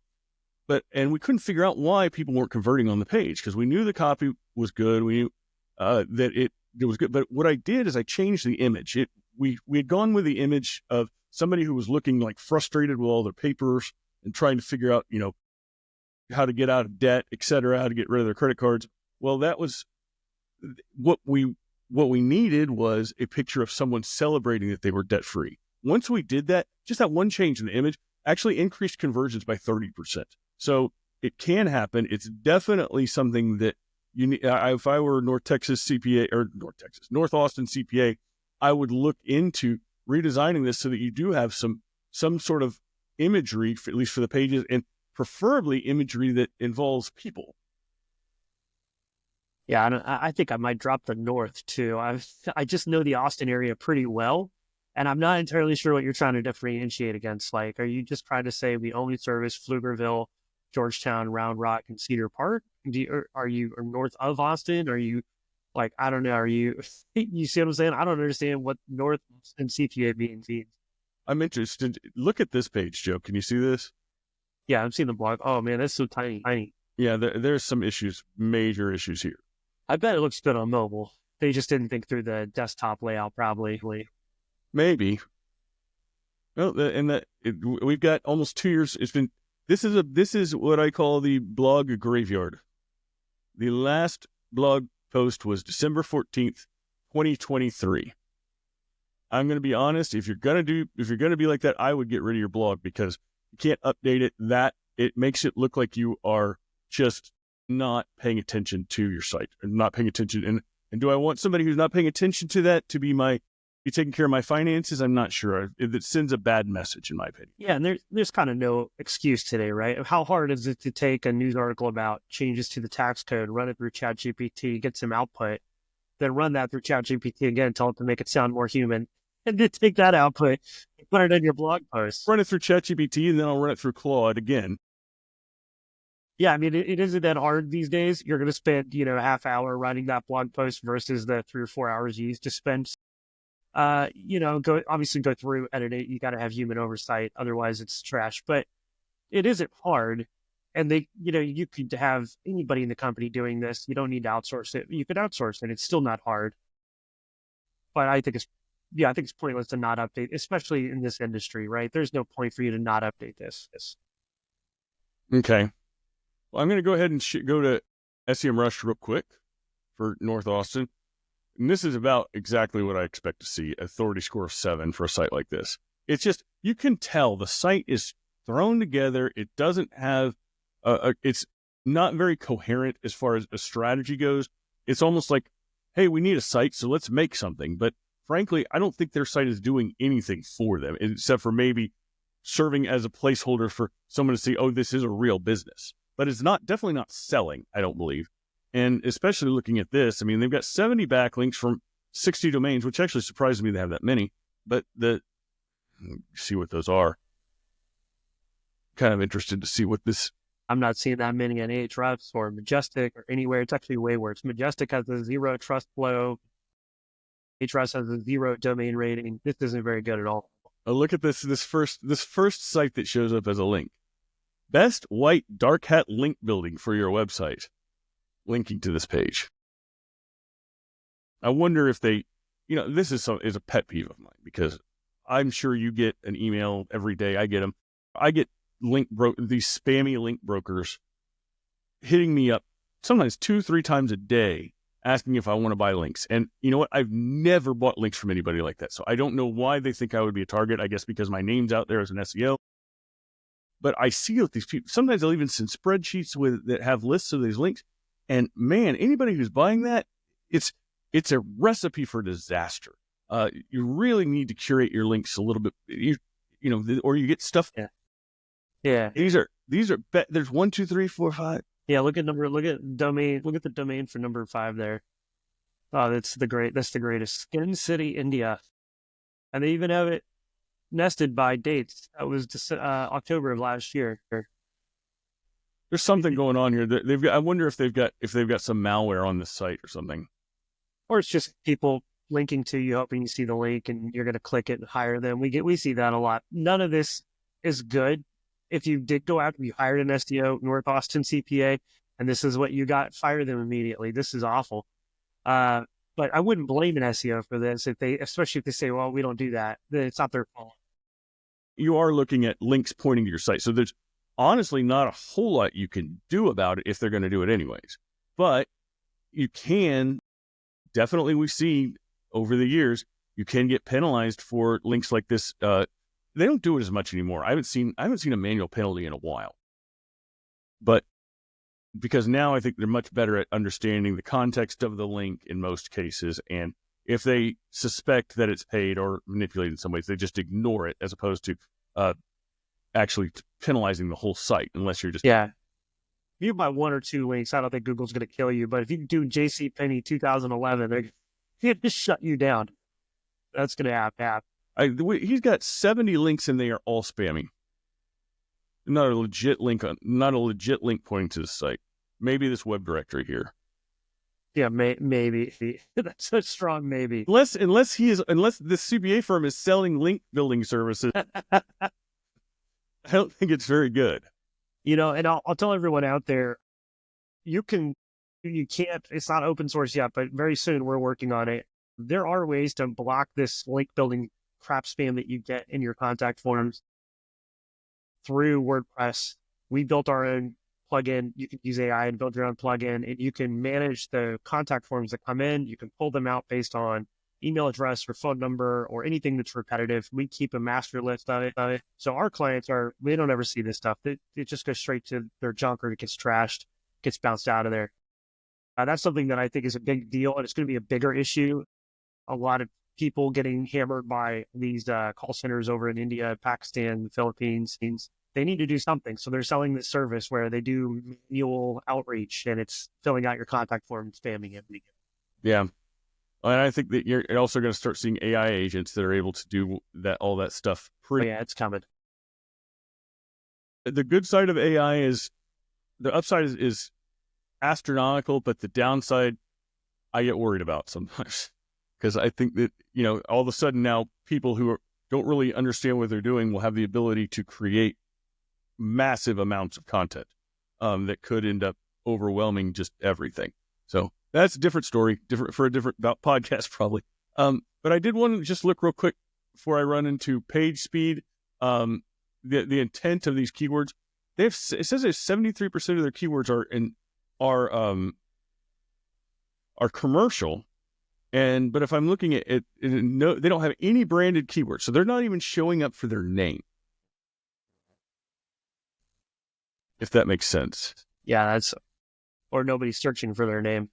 And we couldn't figure out why people weren't converting on the page, because we knew the copy was good. We knew that it was good. But what I did is I changed the image. We had gone with the image of somebody who was looking like frustrated with all their papers and trying to figure out, how to get out of debt, et cetera, how to get rid of their credit cards. Well, that was what we needed, was a picture of someone celebrating that they were debt free. once we did that, just that one change in the image actually increased conversions by 30%. So it can happen. It's definitely something that you need. If I were North Austin CPA, I would look into redesigning this so that you do have some sort of imagery, at least for the pages, and preferably imagery that involves people.
Yeah, I think I might drop the North too. I just know the Austin area pretty well, and I'm not entirely sure what you're trying to differentiate against. Like, are you just trying to say we only service Pflugerville, Georgetown, Round Rock, and Cedar Park? Are you north of Austin? Are you like, I don't know? Are you you see what I'm saying? I don't understand what North and CPA means.
I'm interested. Look at this page, Joe. Can you see this?
Yeah, I'm seeing the blog. Oh man, that's so tiny.
Yeah, there's some issues, major issues here.
I bet it looks good on mobile. They just didn't think through the desktop layout, probably.
Maybe. Well, we've got almost 2 years. This is what I call the blog graveyard. The last blog post was December 14th, 2023. I'm going to be honest. If you're going to be like that, I would get rid of your blog because you can't update it. It makes it look like you are just not paying attention to your site and not paying attention. And do I want somebody who's not paying attention to that to be taking care of my finances? I'm not sure. It sends a bad message, in my opinion.
Yeah, and there's kind of no excuse today, right? How hard is it to take a news article about changes to the tax code, run it through ChatGPT, get some output, then run that through ChatGPT again, tell it to make it sound more human, and then take that output and put it in your blog post.
Run it through ChatGPT, and then I'll run it through Claude again.
Yeah, I mean, it isn't that hard these days. You're going to spend, a half hour writing that blog post versus the 3 or 4 hours you used to spend. Go through, edit it. You got to have human oversight. Otherwise it's trash, but it isn't hard. And you could have anybody in the company doing this. You don't need to outsource it. You could outsource it. It's still not hard. But I think it's pointless to not update, especially in this industry, right? There's no point for you to not update this.
Okay. Well, I'm going to go ahead and go to SEMrush real quick for North Austin. And this is about exactly what I expect to see, authority score of 7 for a site like this. It's just, you can tell the site is thrown together. It doesn't have, it's not very coherent as far as a strategy goes. It's almost like, hey, we need a site, so let's make something. But frankly, I don't think their site is doing anything for them, except for maybe serving as a placeholder for someone to see, oh, this is a real business. But it's definitely not selling, I don't believe. And especially looking at this, I mean, they've got 70 backlinks from 60 domains, which actually surprises me they have that many. But see what those are. Kind of interested to see what this.
I'm not seeing that many on Ahrefs or Majestic or anywhere. It's actually way worse. Majestic has a 0 trust flow. Ahrefs has a 0 domain rating. This isn't very good at all.
Oh, look at this first site that shows up as a link. Best white dark hat link building for your website. Linking to this page. I wonder if they, this is a pet peeve of mine because I'm sure you get an email every day. I get them. I get these spammy link brokers hitting me up sometimes 2-3 times a day asking if I want to buy links. And you know what? I've never bought links from anybody like that. So I don't know why they think I would be a target. I guess because my name's out there as an SEO. But I see that these people, sometimes they'll even send spreadsheets that have lists of these links. And man, anybody who's buying that, it's a recipe for disaster. You really need to curate your links a little bit, or you get stuff.
Yeah.
These are there's 1, 2, 3, 4, 5.
Yeah. Look at domain. Look at the domain for number 5 there. Oh, that's the greatest. Skin City, India. And they even have it nested by dates. That was just, October of last year.
There's something going on here. I wonder if they've got some malware on this site or something.
Or it's just people linking to you, hoping you see the link and you're going to click it and hire them. We see that a lot. None of this is good. If you did go out and you hired an SEO, North Austin CPA, and this is what you got, fire them immediately. This is awful. But I wouldn't blame an SEO for this especially if they say, well, we don't do that. It's not their fault.
You are looking at links pointing to your site. So there's honestly not a whole lot you can do about it if they're going to do it anyways. But you can definitely, we see over the years, you can get penalized for links like this. They don't do it as much anymore. I haven't seen a manual penalty in a while, but because now I think they're much better at understanding the context of the link in most cases, and if they suspect that it's paid or manipulated in some ways, they just ignore it as opposed to actually penalizing the whole site, unless you're just
If you buy one or two links, I don't think Google's going to kill you. But if you do JCPenney 2011, they're going to just shut you down. That's going to happen.
He's got 70 links and they are all spammy. Not a legit link pointing to the site. Maybe this web directory here.
Yeah, maybe. That's a strong maybe.
Unless this CPA firm is selling link building services, I don't think it's very good.
And I'll tell everyone out there, you can't, it's not open source yet, but very soon we're working on it. There are ways to block this link building crap spam that you get in your contact forms through WordPress. We built our own plugin. You can use AI and build your own plugin, and you can manage the contact forms that come in. You can pull them out based on email address or phone number or anything that's repetitive. We keep a master list of it. So our clients they don't ever see this stuff. It just goes straight to their junk, or it gets trashed, gets bounced out of there. That's something that I think is a big deal, and it's going to be a bigger issue. A lot of people getting hammered by these call centers over in India, Pakistan, the Philippines. They need to do something. So they're selling this service where they do manual outreach, and it's filling out your contact form and spamming it.
Yeah. And I think that you're also going to start seeing AI agents that are able to do all that stuff.
It's coming.
The good side of AI is, the upside is astronomical, but the downside I get worried about sometimes. Because I think that, all of a sudden now people who don't really understand what they're doing will have the ability to create massive amounts of content that could end up overwhelming just everything. So that's a different story, for a different podcast probably. But I did want to just look real quick before I run into page speed. The intent of these keywords. It says that 73% of their keywords are commercial. But if I'm looking at it, no, they don't have any branded keywords, so they're not even showing up for their name. If that makes sense.
Yeah, or nobody's searching for their name.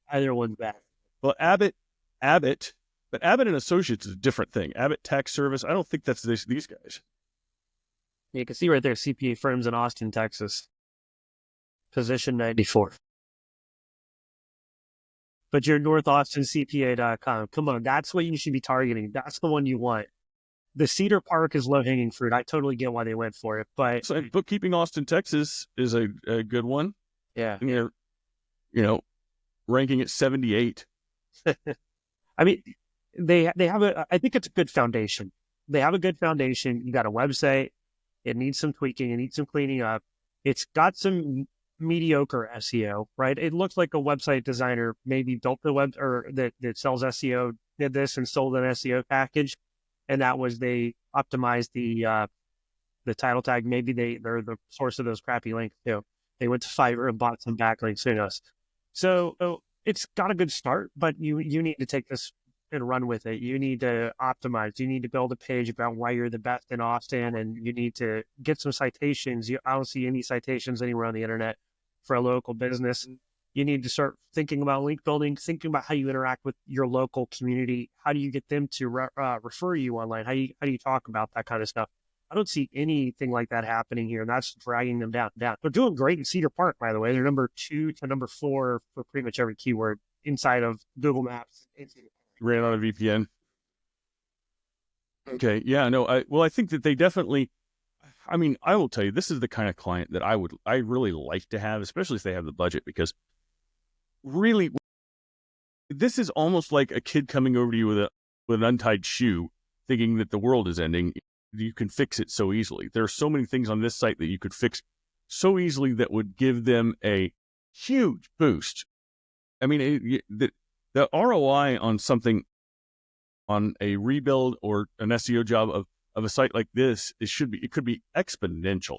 Either one's bad.
Well, Abbott, but Abbott and Associates is a different thing. Abbott Tax Service, I don't think that's these guys.
You can see right there, CPA firms in Austin, Texas. Position 94. But you're NorthAustinCPA.com. Come on, that's what you should be targeting. That's the one you want. The Cedar Park is low-hanging fruit. I totally get why they went for it. But
so Bookkeeping Austin, Texas is a good one.
Yeah.
And ranking at 78.
I mean, they have I think it's a good foundation. They have a good foundation. You got a website. It needs some tweaking. It needs some cleaning up. It's got some mediocre SEO, right? It looks like a website designer maybe built the web, or that sells SEO, did this and sold an SEO package. And that was, they optimized the title tag. Maybe they're the source of those crappy links too. They went to Fiverr and bought some backlinks. Who knows? So it's got a good start, but you need to take this and run with it. You need to optimize. You need to build a page about why you're the best in Austin, and you need to get some citations. I don't see any citations anywhere on the internet for a local business. You need to start thinking about link building, thinking about how you interact with your local community. How do you get them to refer you online? How do you talk about that kind of stuff? I don't see anything like that happening here, and that's dragging them down. They're doing great in Cedar Park, by the way. They're number 2 to number 4 for pretty much every keyword inside of Google Maps.
Ran on a VPN. Okay, yeah, no, I think that they definitely. I mean, I will tell you, this is the kind of client that I really like to have, especially if they have the budget, because really, this is almost like a kid coming over to you with an untied shoe, thinking that the world is ending. You can fix it so easily. There are so many things on this site that you could fix so easily that would give them a huge boost. I mean, the ROI on something, on a rebuild or an SEO job of a site like this, it could be exponential.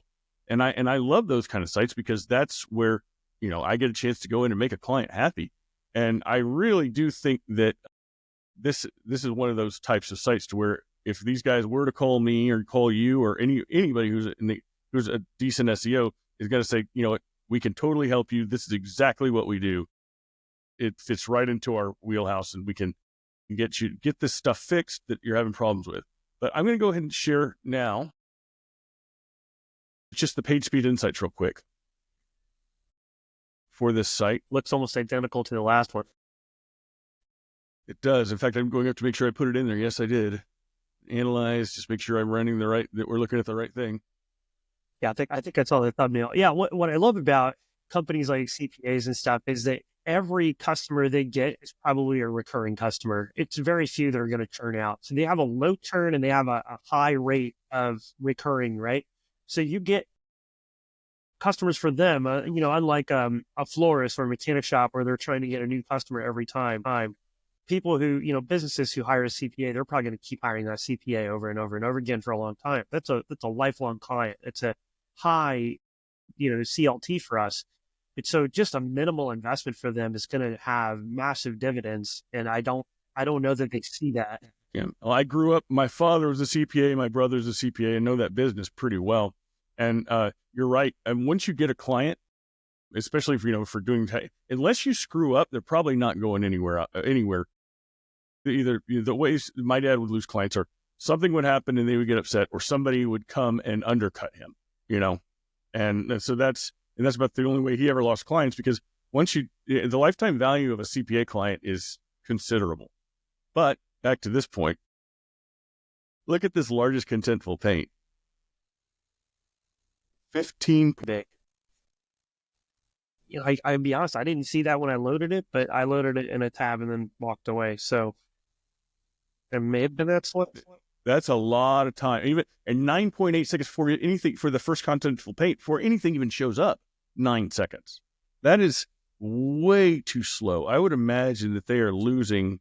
And I love those kind of sites, because that's where, I get a chance to go in and make a client happy. And I really do think that this is one of those types of sites to where if these guys were to call me or call you or anybody who's a decent SEO is going to say, you know what, we can totally help you. This is exactly what we do. It fits right into our wheelhouse, and we can get this stuff fixed that you're having problems with. But I'm going to go ahead and share now just the page speed insights real quick for this site.
Looks almost identical to the last one.
It does. In fact, I'm going up to make sure I put it in there. Yes, I did. Analyze, just make sure I'm running that we're looking at the right thing.
Yeah, I think that's all the thumbnail. Yeah, what I love about companies like CPAs and stuff is that every customer they get is probably a recurring customer. It's very few that are going to churn out. So they have a low churn and they have a high rate of recurring, right? So you get customers for them, unlike a florist or a mechanic shop where they're trying to get a new customer every time. People who, businesses who hire a CPA, they're probably going to keep hiring that CPA over and over and over again for a long time. That's a lifelong client. It's a high, CLT for us. It's so just a minimal investment for them is going to have massive dividends. And I don't know that they see that.
Yeah. Well, I grew up, my father was a CPA, my brother's a CPA, and know that business pretty well. And you're right. And once you get a client, especially for doing, unless you screw up, they're probably not going anywhere. Either the ways my dad would lose clients or something would happen and they would get upset, or somebody would come and undercut him, and so that's about the only way he ever lost clients, because the lifetime value of a CPA client is considerable. But back to this point, look at this largest contentful paint. 15
big. I'll be honest, I didn't see that when I loaded it, but I loaded it in a tab and then walked away. So it may have been that slow.
That's a lot of time. Even and 9.8 seconds for anything for the first contentful paint, before anything even shows up. 9 seconds. That is way too slow. I would imagine that they're losing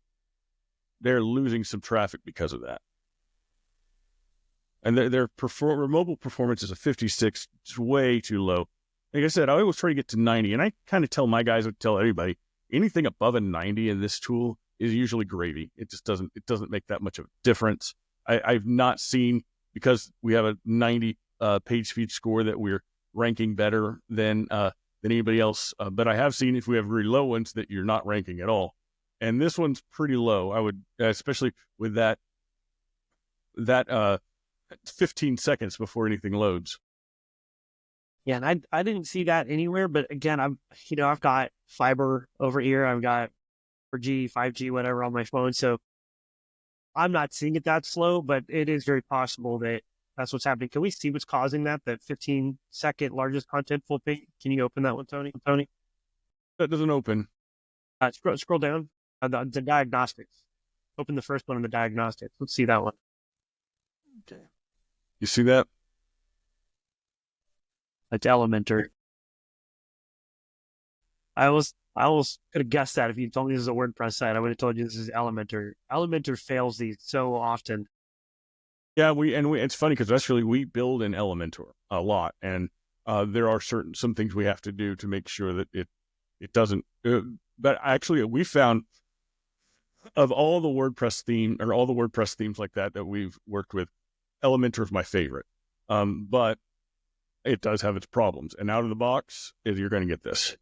some traffic because of that. And their mobile performance is a 56. It's way too low. Like I said, I always try to get to 90, and I kind of tell my guys, I tell everybody, anything above a 90 in this tool is usually gravy. It just doesn't make that much of a difference. I've not seen, because we have a 90 page speed score, that we're ranking better than anybody else. But I have seen, if we have really low ones, that you're not ranking at all. And this one's pretty low. I would, especially with that 15 seconds before anything loads.
Yeah, and I didn't see that anywhere. But again, I've got fiber over here. I've got 4G, 5G, whatever on my phone. So I'm not seeing it that slow, but it is very possible that that's what's happening. Can we see what's causing that 15-second largest contentful paint? Can you open that one, Tony?
That doesn't open.
Scroll down. The diagnostics. Open the first one in the diagnostics. Let's see that one.
Okay. You see that?
It's Elementor. I was could have guessed that if you told me this is a WordPress site. I would have told you this is Elementor. Elementor fails these so often.
Yeah, it's funny because we build in Elementor a lot, and there are some things we have to do to make sure that it doesn't. But actually, we found, of all the WordPress themes like that we've worked with, Elementor is my favorite. But it does have its problems, and out of the box, you're going to get this.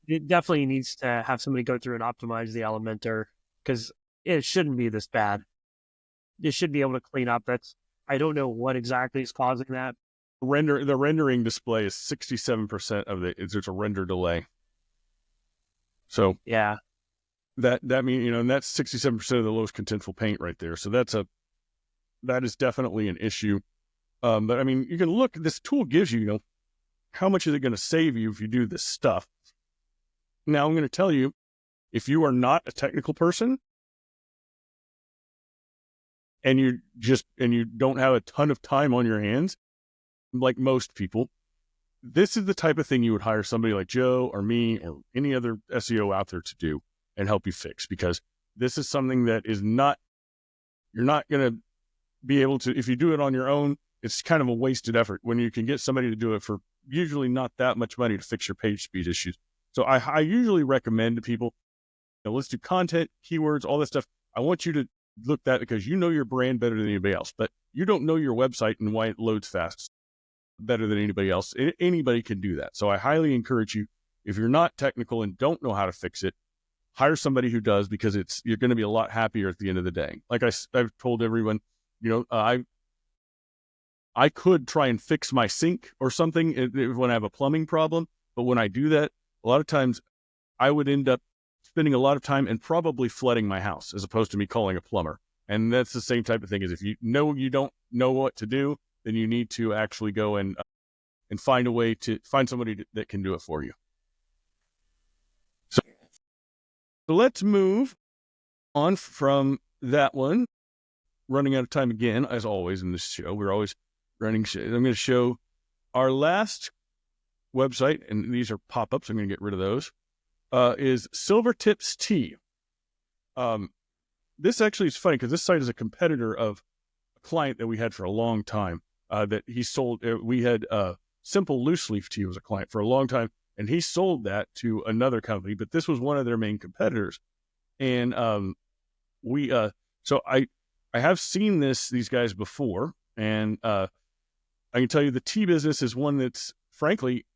It definitely needs to have somebody go through and optimize the Elementor, because it shouldn't be this bad. You should be able to clean up. I don't know what exactly is causing that.
The rendering display is 67% of there's a render delay. So
yeah,
that means, and that's 67% of the lowest contentful paint right there. So that is definitely an issue. But I mean, you can look. This tool gives you, how much is it going to save you if you do this stuff? Now I'm going to tell you, if you are not a technical person, and you don't have a ton of time on your hands, like most people, this is the type of thing you would hire somebody like Joe or me or any other SEO out there to do and help you fix, because this is something that you're not going to be able to, if you do it on your own, it's kind of a wasted effort when you can get somebody to do it for usually not that much money to fix your page speed issues. So I usually recommend to people let's do content, keywords, all this stuff. I want you to look at that because you know your brand better than anybody else, but you don't know your website and why it loads fast better than anybody else. Anybody can do that. So I highly encourage you, if you're not technical and don't know how to fix it, hire somebody who does, because you're going to be a lot happier at the end of the day. Like I've told everyone, I could try and fix my sink or something when I have a plumbing problem, but when I do that, a lot of times I would end up spending a lot of time and probably flooding my house as opposed to me calling a plumber. And that's the same type of thing, as if you don't know what to do, then you need to actually go and find a way to find somebody that can do it for you. So let's move on from that one. Running out of time again, as always in this show. We're always running. I'm going to show our last website, and these are pop-ups. I'm going to get rid of those. Is Silvertips Tea. This actually is funny because this site is a competitor of a client that we had for a long time. That he sold. We had Simple Loose Leaf Tea was a client for a long time, and he sold that to another company. But this was one of their main competitors, and so I have seen these guys before, and I can tell you the tea business is one that's frankly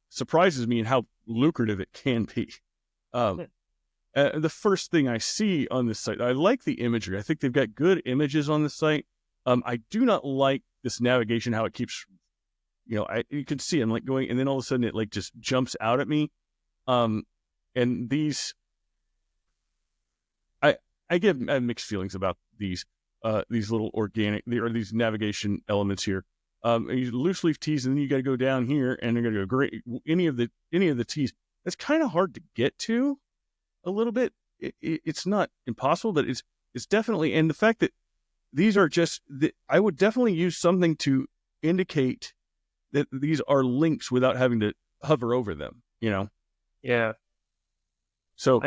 surprises me in how lucrative it can be. The first thing I see on this site, I like the imagery. I think they've got good images on the site. I do not like this navigation, how it keeps, you can see I'm like going, and then all of a sudden it like just jumps out at me. And these, I have mixed feelings about these little organic, or these navigation elements here. Loose leaf teas, and then you got to go down here, and they're going to go great. Any of the teas, that's kind of hard to get to a little bit. It's not impossible, but it's definitely, and the fact that these are just, I would definitely use something to indicate that these are links without having to hover over them,
Yeah.
So,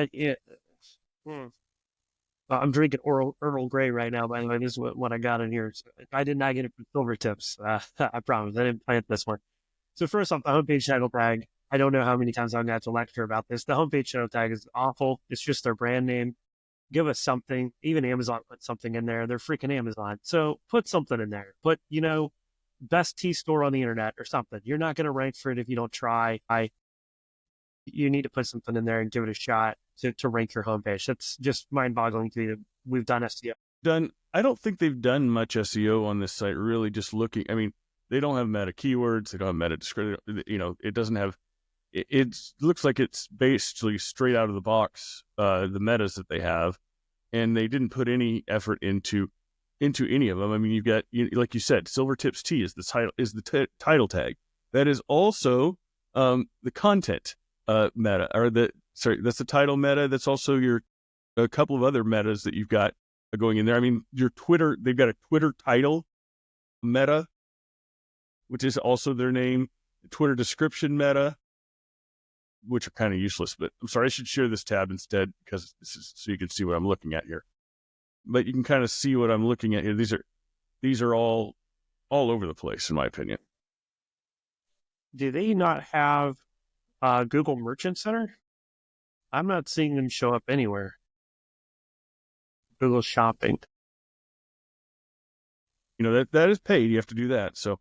I'm drinking Earl Grey right now, by the way. This is what I got in here. I did not get it from Silvertips. I promise. I didn't plant this one. So first off, the homepage title tag. I don't know how many times I'm going to have to lecture about this. The homepage title tag is awful. It's just their brand name. Give us something. Even Amazon put something in there. They're freaking Amazon. So put something in there. Put, best tea store on the internet or something. You're not going to rank for it if you don't try. You need to put something in there and give it a shot to rank your homepage. That's just mind-boggling to me that we've done SEO.
I don't think they've done much SEO on this site, really just looking. I mean, they don't have meta keywords. They don't have meta description. It doesn't have, it looks like it's basically straight out of the box, the metas that they have. And they didn't put any effort into any of them. I mean, you've got, like you said, Silvertips Tea is the title tag. That is also the content meta, or that's the title meta. That's also a couple of other metas that you've got going in there. I mean, your Twitter, they've got a Twitter title meta, which is also their name, Twitter description meta, which are kind of useless, but I'm sorry, I should share this tab instead because this is so you can see what I'm looking at here. But you can kind of see what I'm looking at here. These are all over the place, in my opinion.
Do they not have Google Merchant Center? I'm not seeing them show up anywhere. Google Shopping.
That is paid. You have to do that. So,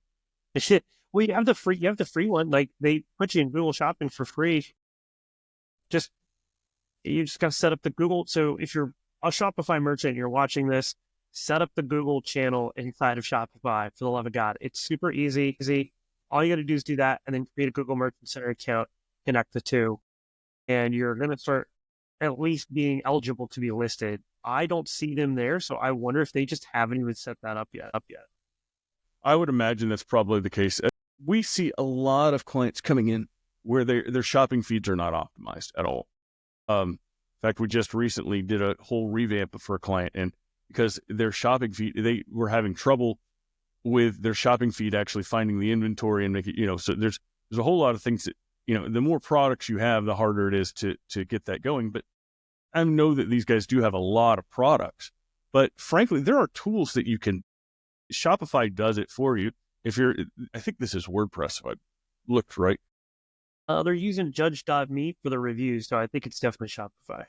well, you have the free one. Like they put you in Google Shopping for free. You just got to set up the Google. So if you're a Shopify merchant, you're watching this, set up the Google channel inside of Shopify. For the love of God, it's super easy. All you got to do is do that, and then create a Google Merchant Center account, connect the two, and you're going to start at least being eligible to be listed. I don't see them there, so I wonder if they just haven't even set that up yet.
I would imagine that's probably the case. We see a lot of clients coming in where their shopping feeds are not optimized at all. In fact, we just recently did a whole revamp for a client, and because their shopping feed, they were having trouble with their shopping feed actually finding the inventory and make it, so there's a whole lot of things that, the more products you have, the harder it is to get that going. But I know that these guys do have a lot of products, but frankly, there are tools that Shopify does it for you. I think this is WordPress, if I looked right.
They're using Judge.me for the reviews, so I think it's definitely Shopify.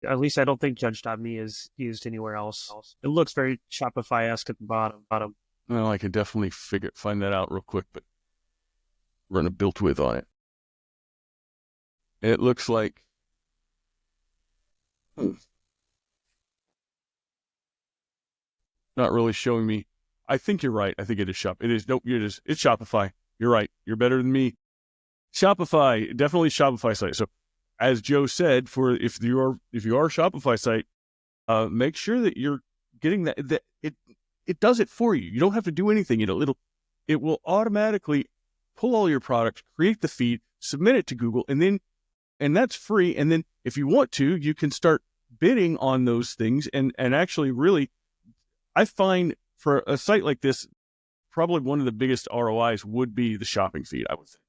At least I don't think Judge.me is used anywhere else. It looks very Shopify-esque at the bottom.
Well, I can definitely find that out real quick, but run a built with on it. It looks like not really showing me. I think you're right. I think it is Shop. It is. Nope. It's Shopify. You're right. You're better than me. Shopify, definitely Shopify site. So, as Joe said, if you are a Shopify site, make sure that you're getting that it does it for you. You don't have to do anything. It will automatically pull all your products, create the feed, submit it to Google, and that's free. And then if you want to, you can start bidding on those things and actually really, I find for a site like this, probably one of the biggest ROIs would be the shopping feed, I would think.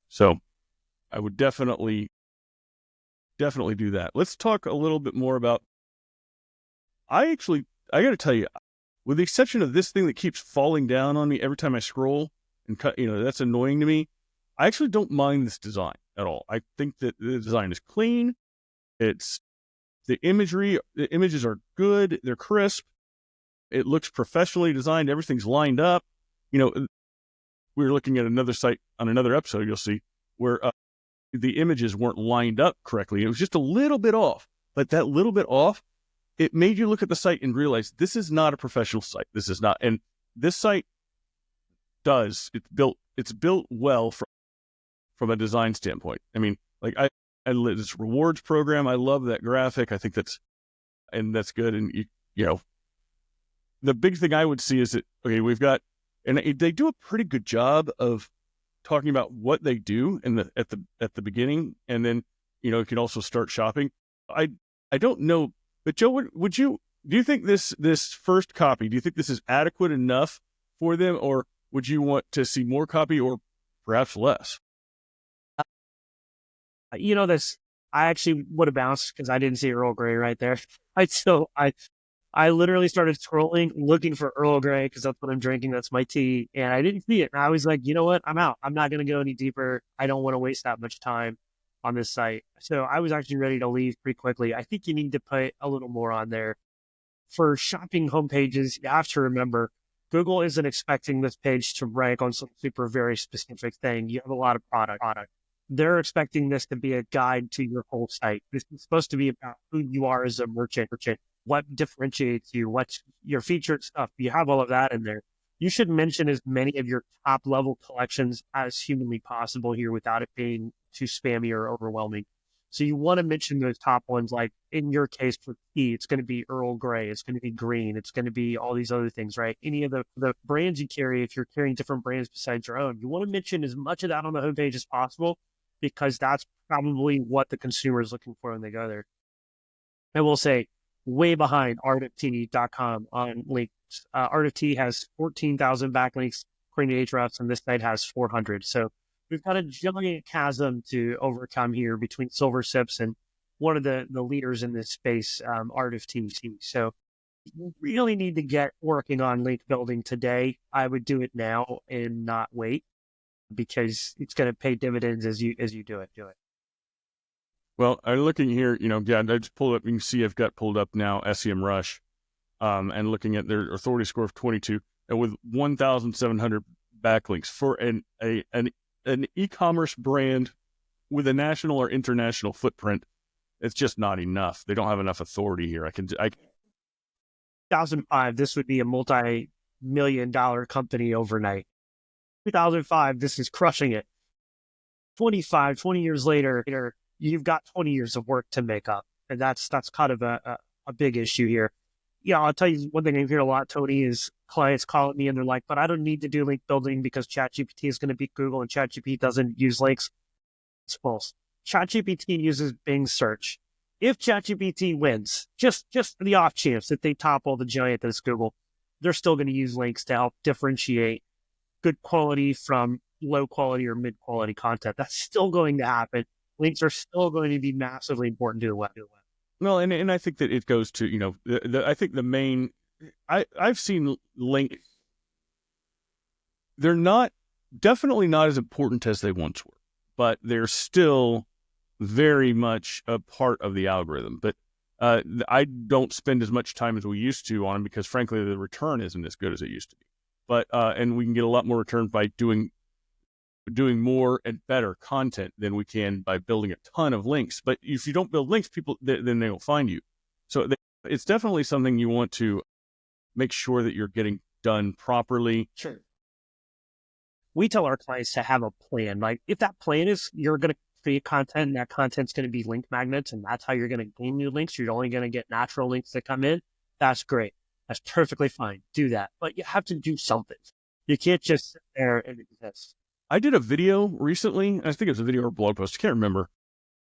So I would definitely do that. Let's talk a little bit more about, I got to tell you, with the exception of this thing that keeps falling down on me every time I scroll and cut, that's annoying to me. I actually don't mind this design at all. I think that the design is clean. The images are good. They're crisp. It looks professionally designed. Everything's lined up. We were looking at another site on another episode, you'll see, where the images weren't lined up correctly. It was just a little bit off. But that little bit off, it made you look at the site and realize this is not a professional site. This is not. And this site it's built well from a design standpoint. I mean, like I this rewards program, I love that graphic. I think that's good. And the big thing I would see is that, okay, we've got, and they do a pretty good job of talking about what they do at the beginning, and then you can also start shopping. I don't know, but Joe, do you think this first copy? Do you think this is adequate enough for them, or would you want to see more copy, or perhaps less?
I actually would have bounced because I didn't see Earl Grey right there. I literally started scrolling, looking for Earl Grey because that's what I'm drinking. That's my tea. And I didn't see it. And I was like, you know what? I'm out. I'm not going to go any deeper. I don't want to waste that much time on this site. So I was actually ready to leave pretty quickly. I think you need to put a little more on there. For shopping homepages, you have to remember, Google isn't expecting this page to rank on some super very specific thing. You have a lot of product. They're expecting this to be a guide to your whole site. This is supposed to be about who you are as a merchant, what differentiates you, what's your featured stuff. You have all of that in there. You should mention as many of your top level collections as humanly possible here without it being too spammy or overwhelming. So you want to mention those top ones, like in your case for tea, it's going to be Earl Grey, it's going to be green, it's going to be all these other things, right? Any of the brands you carry, if you're carrying different brands besides your own, you want to mention as much of that on the homepage as possible, because that's probably what the consumer is looking for when they go there. I will say, way behind artoftea.com on links. Art of Tea has 14,000 backlinks according to Ahrefs, and this site has 400. So we've got a giant chasm to overcome here between Silver Sips and one of the leaders in this space, Art of Tea. So you really need to get working on link building today. I would do it now and not wait, because it's going to pay dividends as you do it.
Well, I'm looking here, I just pulled up, you can see I've got pulled up now SEMrush, and looking at their authority score of 22, and with 1,700 backlinks for an e-commerce brand with a national or international footprint. It's just not enough. They don't have enough authority here.
2005, this would be a multi-million-dollar company overnight. 2005, this is crushing it. 20 years later, you've got 20 years of work to make up. And that's kind of a big issue here. I'll tell you one thing I hear a lot, Tony, is clients calling me and they're like, but I don't need to do link building because ChatGPT is going to beat Google and ChatGPT doesn't use links. It's false. ChatGPT uses Bing search. If ChatGPT wins, just the off chance that they topple the giant that is Google, they're still going to use links to help differentiate good quality from low quality or mid quality content. That's still going to happen. Links are still going to be massively important to the web.
Well, and I think that it goes to, I think the main, I've seen links, they're definitely not as important as they once were, but they're still very much a part of the algorithm. But I don't spend as much time as we used to on them because, frankly, the return isn't as good as it used to be. But and we can get a lot more return by doing more and better content than we can by building a ton of links. But if you don't build links, people then they will find you. So it's definitely something you want to make sure that you're getting done properly.
Sure. We tell our clients to have a plan. Like if that plan is you're going to create content and that content's going to be link magnets and that's how you're going to gain new links, you're only going to get natural links that come in. That's great. That's perfectly fine. Do that. But you have to do something. You can't just sit there and exist.
I did a video recently. I think it was a video or a blog post. I can't remember.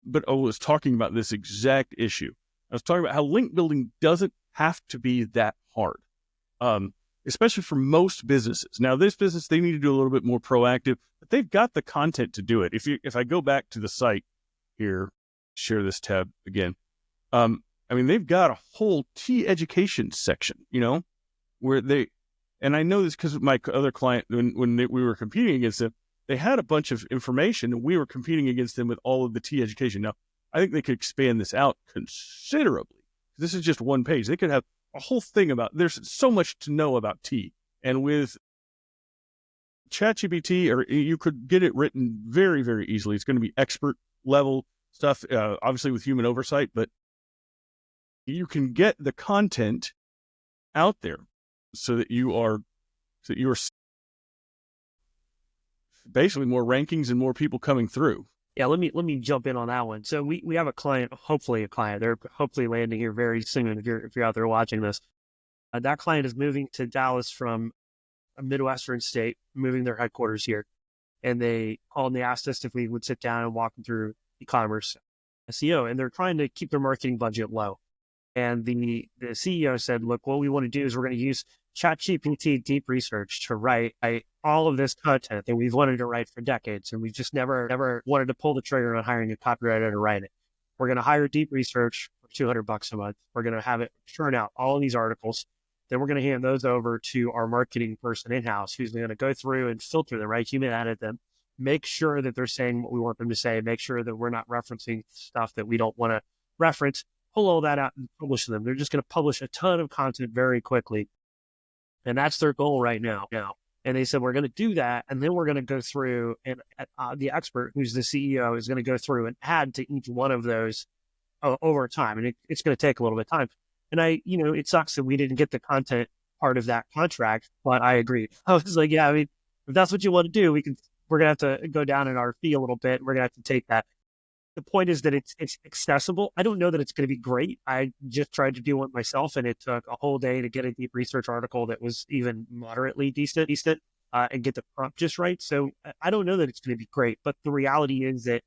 But I was talking about this exact issue. I was talking about how link building doesn't have to be that hard. Especially for most businesses. Now, this business, they need to do a little bit more proactive, but they've got the content to do it. If I go back to the site here, share this tab again. They've got a whole T education section, where and I know this because my other client, when we were competing against them, they had a bunch of information and we were competing against them with all of the T education. Now, I think they could expand this out considerably. This is just one page. They could have a whole thing there's so much to know about T. And with ChatGPT, or you could get it written very, very easily. It's going to be expert level stuff, obviously with human oversight, but you can get the content out there so that you are basically more rankings and more people coming through.
Yeah, let me jump in on that one. So we have a client, hopefully a client. They're hopefully landing here very soon. If you're out there watching this, that client is moving to Dallas from a Midwestern state, moving their headquarters here, and they called and they asked us if we would sit down and walk them through e-commerce SEO, and they're trying to keep their marketing budget low. And the CEO said, look, what we want to do is we're going to use ChatGPT deep research to write all of this content that we've wanted to write for decades. And we've just never wanted to pull the trigger on hiring a copywriter to write it. We're going to hire deep research for $200 a month. We're going to have it churn out all of these articles. Then we're going to hand those over to our marketing person in-house who's going to go through and filter them, right? Human edit them, make sure that they're saying what we want them to say, make sure that we're not referencing stuff that we don't want to reference, pull all that out and publish them. They're just going to publish a ton of content very quickly. And that's their goal right now. And they said, we're going to do that. And then we're going to go through and the expert, who's the CEO, is going to go through and add to each one of those over time. And it's going to take a little bit of time. And it sucks that we didn't get the content part of that contract, but I agreed. I was like, yeah, if that's what you want to do, we're going to have to go down in our fee a little bit. We're going to have to take that. The point is that it's accessible. I don't know that it's going to be great. I just tried to do it myself, and it took a whole day to get a deep research article that was even moderately decent, and get the prompt just right. So I don't know that it's going to be great, but the reality is that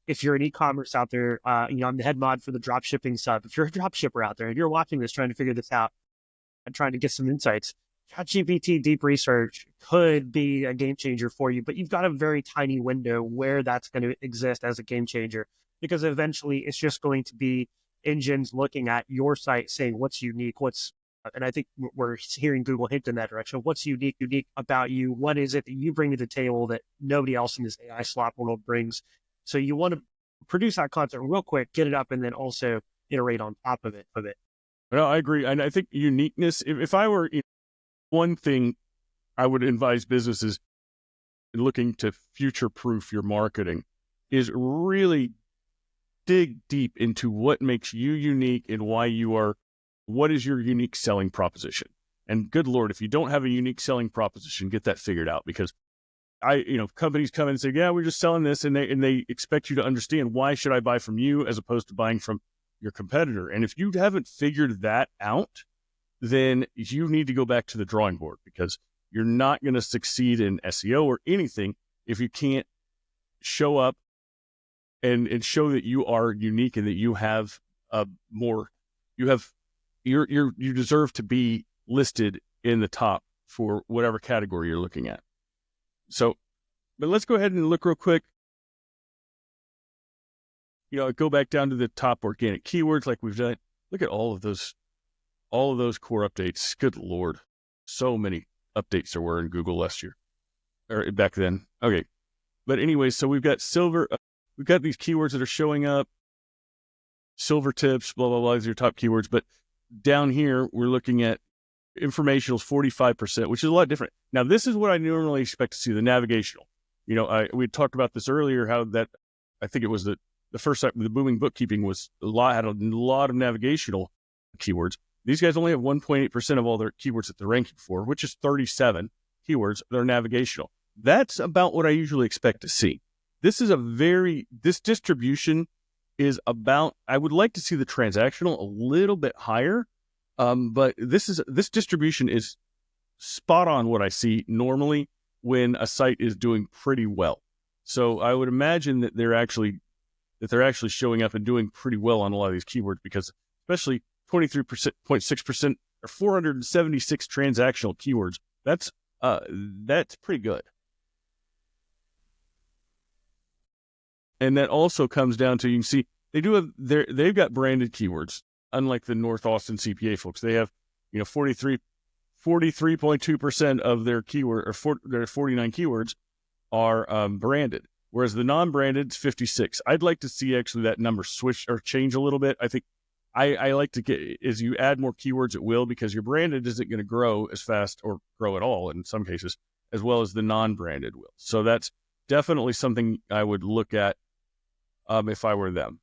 if you're an e-commerce out there, I'm the head mod for the drop shipping sub. If you're a drop shipper out there and you're watching this, trying to figure this out and trying to get some insights, ChatGPT deep research could be a game changer for you, but you've got a very tiny window where that's going to exist as a game changer, because eventually it's just going to be engines looking at your site saying what's unique, and I think we're hearing Google hint in that direction. What's unique about you? What is it that you bring to the table that nobody else in this AI slop world brings? So you want to produce that content real quick, get it up, and then also iterate on top of it.
Well, I agree. And I think uniqueness, if I were one thing, I would advise businesses looking to future-proof your marketing is really dig deep into what makes you unique and what is your unique selling proposition. And good Lord, if you don't have a unique selling proposition, get that figured out, because companies come in and say, yeah, we're just selling this. And they expect you to understand, why should I buy from you as opposed to buying from your competitor? And if you haven't figured that out, then you need to go back to the drawing board, because you're not going to succeed in SEO or anything if you can't show up and show that you are unique and that you have you deserve to be listed in the top for whatever category you're looking at. So, but let's go ahead and look real quick. Go back down to the top organic keywords like we've done. Look at all of those core updates. Good Lord. So many updates there were in Google last year or back then. Okay. But anyway, so we've got silver. we've got these keywords that are showing up, silver tips, blah, blah, blah, these are your top keywords. But down here, we're looking at informational 45%, which is a lot different. Now, this is what I normally expect to see, the navigational. We had talked about this earlier, how that, I think it was the first time the booming bookkeeping had a lot of navigational keywords. These guys only have 1.8% of all their keywords that they're ranking for, which is 37 keywords that are navigational. That's about what I usually expect to see. This distribution is about, I would like to see the transactional a little bit higher, but this distribution is spot on what I see normally when a site is doing pretty well. So I would imagine that they're actually showing up and doing pretty well on a lot of these keywords, because especially 23.6% or 476 transactional keywords. That's pretty good. And that also comes down to, you can see they've got branded keywords, unlike the North Austin CPA folks. They have 43.2% of their keyword, or their 49 keywords are branded, whereas the non-branded is 56. I'd like to see actually that number switch or change a little bit. I think I like to get, as you add more keywords, it will, because your branded isn't going to grow as fast, or grow at all in some cases, as well as the non-branded will. So that's definitely something I would look at if I were them.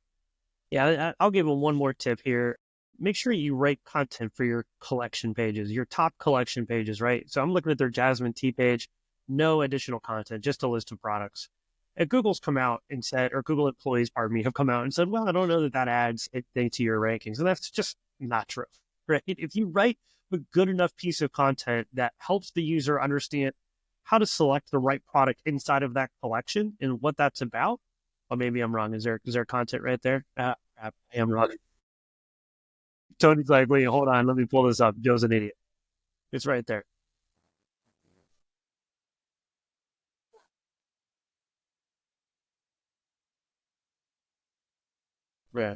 Yeah, I'll give them one more tip here. Make sure you write content for your collection pages, your top collection pages, right? So I'm looking at their Jasmine Tea page, no additional content, just a list of products. And Google's come out and said, or Google employees, pardon me, have come out and said, well, I don't know that adds anything to your rankings. And that's just not true, right? If you write a good enough piece of content that helps the user understand how to select the right product inside of that collection and what that's about, well, maybe I'm wrong. Is there content right there? I am wrong. Tony's like, wait, hold on. Let me pull this up. Joe's an idiot. It's right there. Yeah.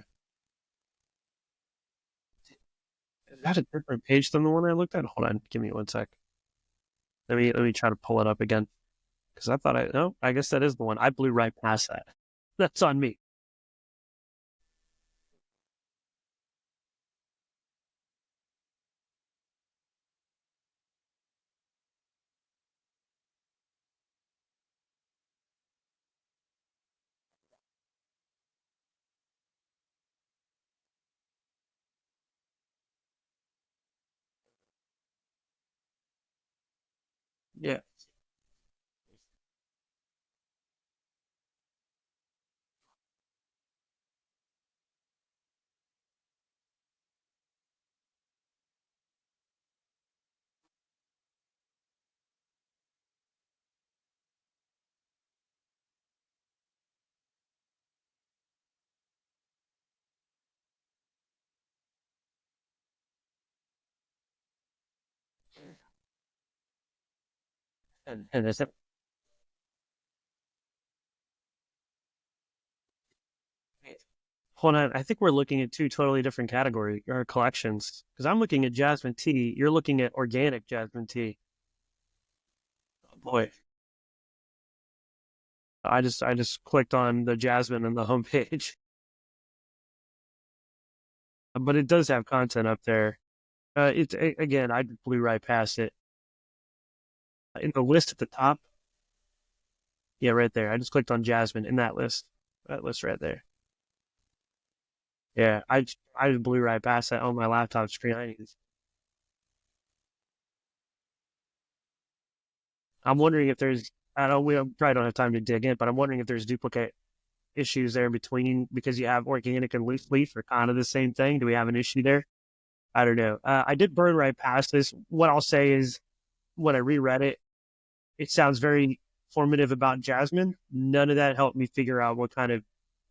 Is that a different page than the one I looked at? Hold on. Give me one sec. Let me try to pull it up again. Because I thought no, I guess that is the one. I blew right past that. That's on me. Yeah. And that's it. Hold on. I think we're looking at two totally different category or collections. Because I'm looking at Jasmine Tea. You're looking at organic Jasmine Tea. Oh, boy. I just clicked on the Jasmine on the homepage. But it does have content up there. Again, I blew right past it. In the list at the top, yeah, right there. I just clicked on Jasmine in that list. That list right there. Yeah, I just blew right past that on my laptop screen. I'm wondering if there's. I don't. We probably don't have time to dig in, but I'm wondering if there's duplicate issues there between, because you have organic and loose leaf are kind of the same thing. Do we have an issue there? I don't know. I did burn right past this. What I'll say is, when I reread it, it sounds very formative about jasmine. None of that helped me figure out what kind of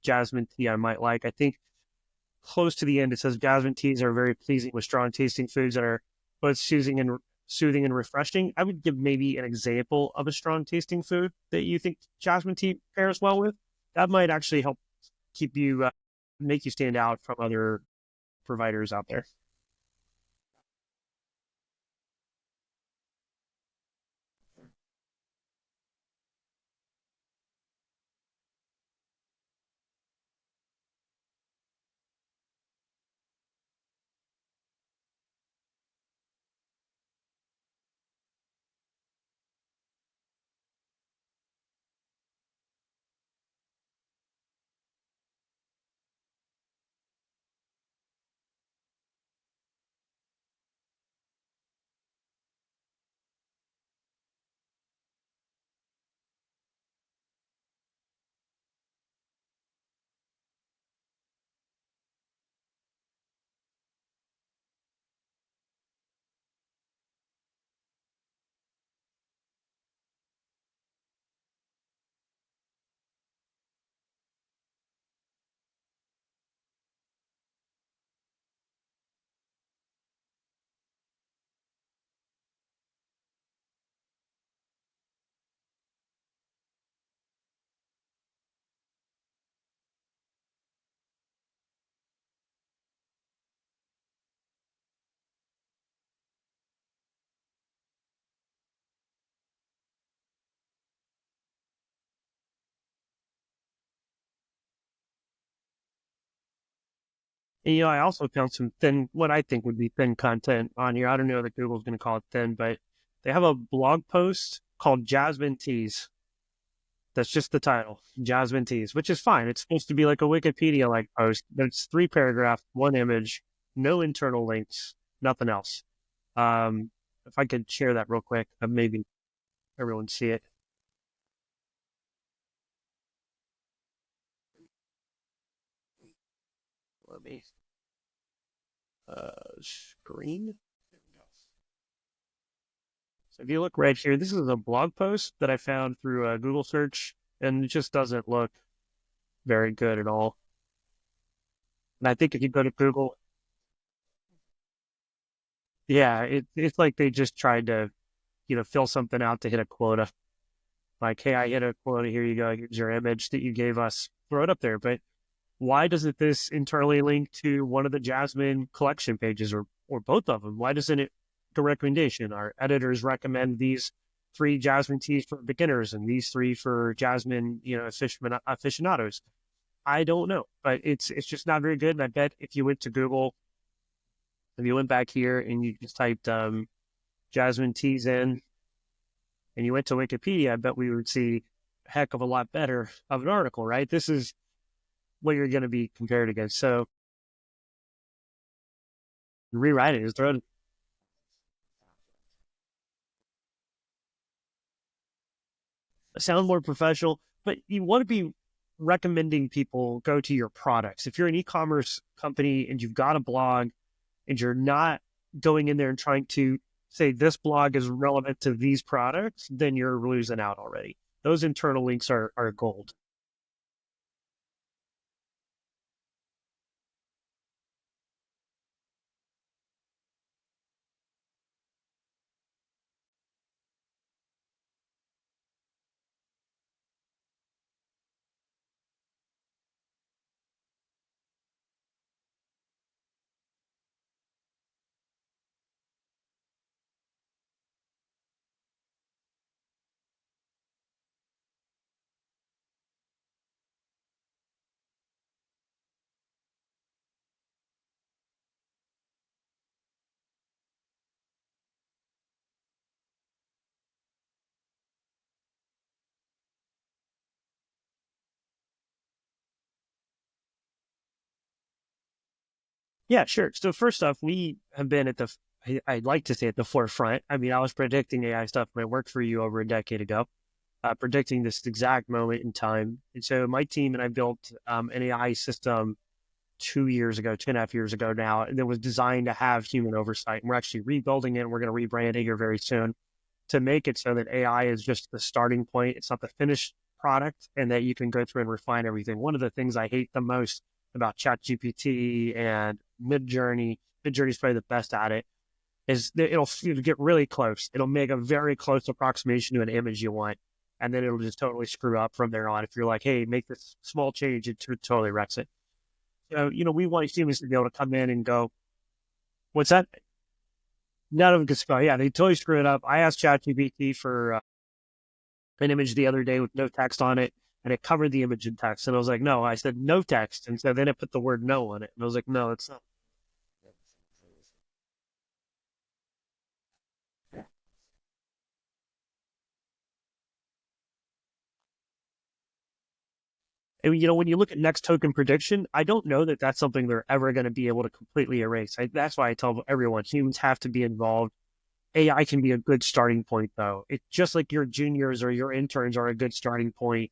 jasmine tea I might like. I think close to the end, it says jasmine teas are very pleasing with strong tasting foods that are both soothing and refreshing. I would give maybe an example of a strong tasting food that you think jasmine tea pairs well with. That might actually help keep you, make you stand out from other providers out there. And, I also found some thin, what I think would be thin content on here. I don't know that Google's going to call it thin, but they have a blog post called Jasmine Teas. That's just the title, Jasmine Teas, which is fine. It's supposed to be like a Wikipedia like post, but it's 3 paragraphs, one image, no internal links, nothing else. If I could share that real quick, maybe everyone see it. Let me screen. So if you look right here, this is a blog post that I found through a Google search, and it just doesn't look very good at all. And I think if you go to Google, yeah, it's like they just tried to, fill something out to hit a quota. Like, hey, I hit a quota. Here you go. Here's your image that you gave us. Throw it up there. But why doesn't this internally link to one of the Jasmine collection pages or both of them? Why doesn't it the recommendation? Our editors recommend these 3 Jasmine teas for beginners and these 3 for Jasmine, aficionados. I don't know, but it's just not very good. And I bet if you went to Google, if you went back here and you just typed Jasmine teas in and you went to Wikipedia, I bet we would see a heck of a lot better of an article, right? This is what you're going to be compared against. So rewrite it, throw it. Sound more professional, but you want to be recommending people go to your products. If you're an e-commerce company and you've got a blog and you're not going in there and trying to say this blog is relevant to these products, then you're losing out already. Those internal links are gold. Yeah, sure. So first off, we have been at I'd like to say at the forefront. I mean, I was predicting AI stuff when I worked for you over a decade ago, predicting this exact moment in time. And so my team and I built an AI system 2 years ago, 2.5 years ago now, that was designed to have human oversight. And we're actually rebuilding it. And we're going to rebrand it here very soon to make it so that AI is just the starting point. It's not the finished product, and that you can go through and refine everything. One of the things I hate the most about ChatGPT and Midjourney is probably the best at it, is that it'll get really close. It'll make a very close approximation to an image you want, and then it'll just totally screw up from there on. If you're like, hey, make this small change, it totally wrecks it. So, we want humans to be able to come in and go, what's that? None of them can spell. Yeah, they totally screw it up. I asked ChatGPT for an image the other day with no text on it, and it covered the image in text. And I was like, no. I said no text, and so then it put the word no on it. And I was like, no, it's not. And, when you look at next token prediction, I don't know that that's something they're ever going to be able to completely erase. That's why I tell everyone humans have to be involved. AI can be a good starting point, though. It's just like your juniors or your interns are a good starting point.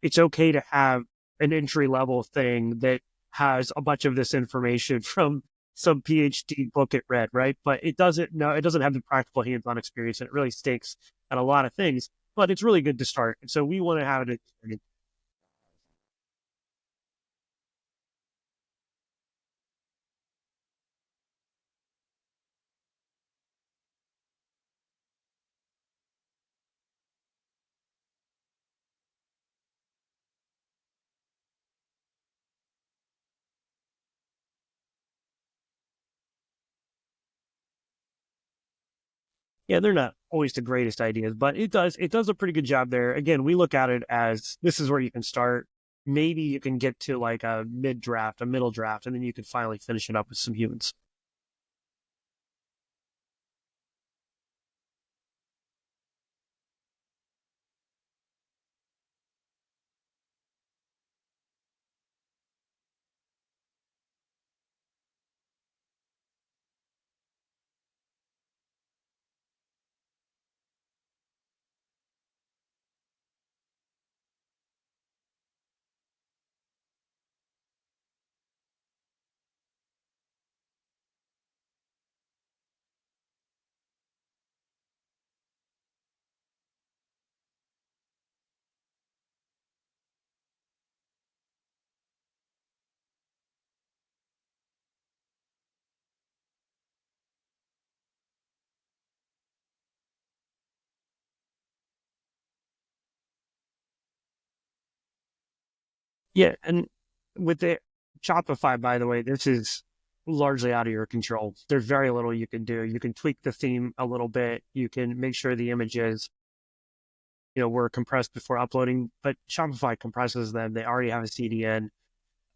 It's okay to have an entry level thing that has a bunch of this information from some PhD book it read, right? But it doesn't know, it doesn't have the practical hands-on experience, and it really stinks at a lot of things. But it's really good to start. And so we want to have it. Yeah, they're not always the greatest ideas, but it does a pretty good job there. Again, we look at it as this is where you can start. maybe you can get to like a mid draft, a middle draft, and then you can finally finish it up with some humans. Yeah, and with the Shopify, by the way, this is largely out of your control. There's very little you can do. You can tweak the theme a little bit. You can make sure the images, were compressed before uploading, but Shopify compresses them. They already have a CDN.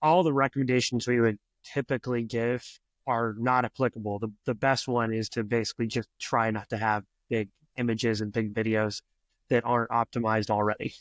All the recommendations we would typically give are not applicable. The best one is to basically just try not to have big images and big videos that aren't optimized already.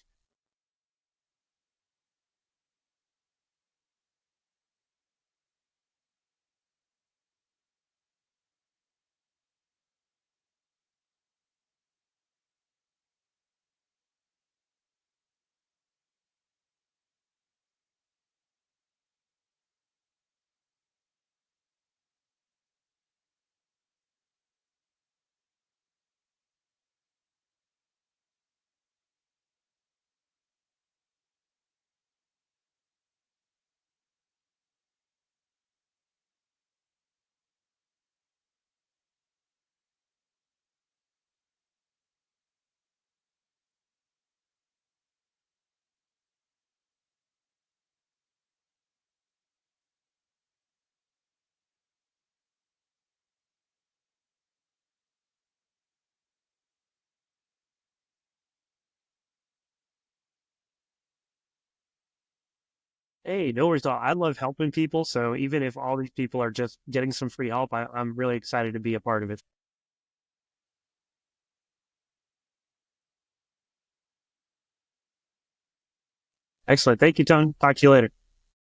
Hey, no worries at all. I love helping people. So even if all these people are just getting some free help, I'm really excited to be a part of it. Excellent. Thank you, Tone. Talk to you later.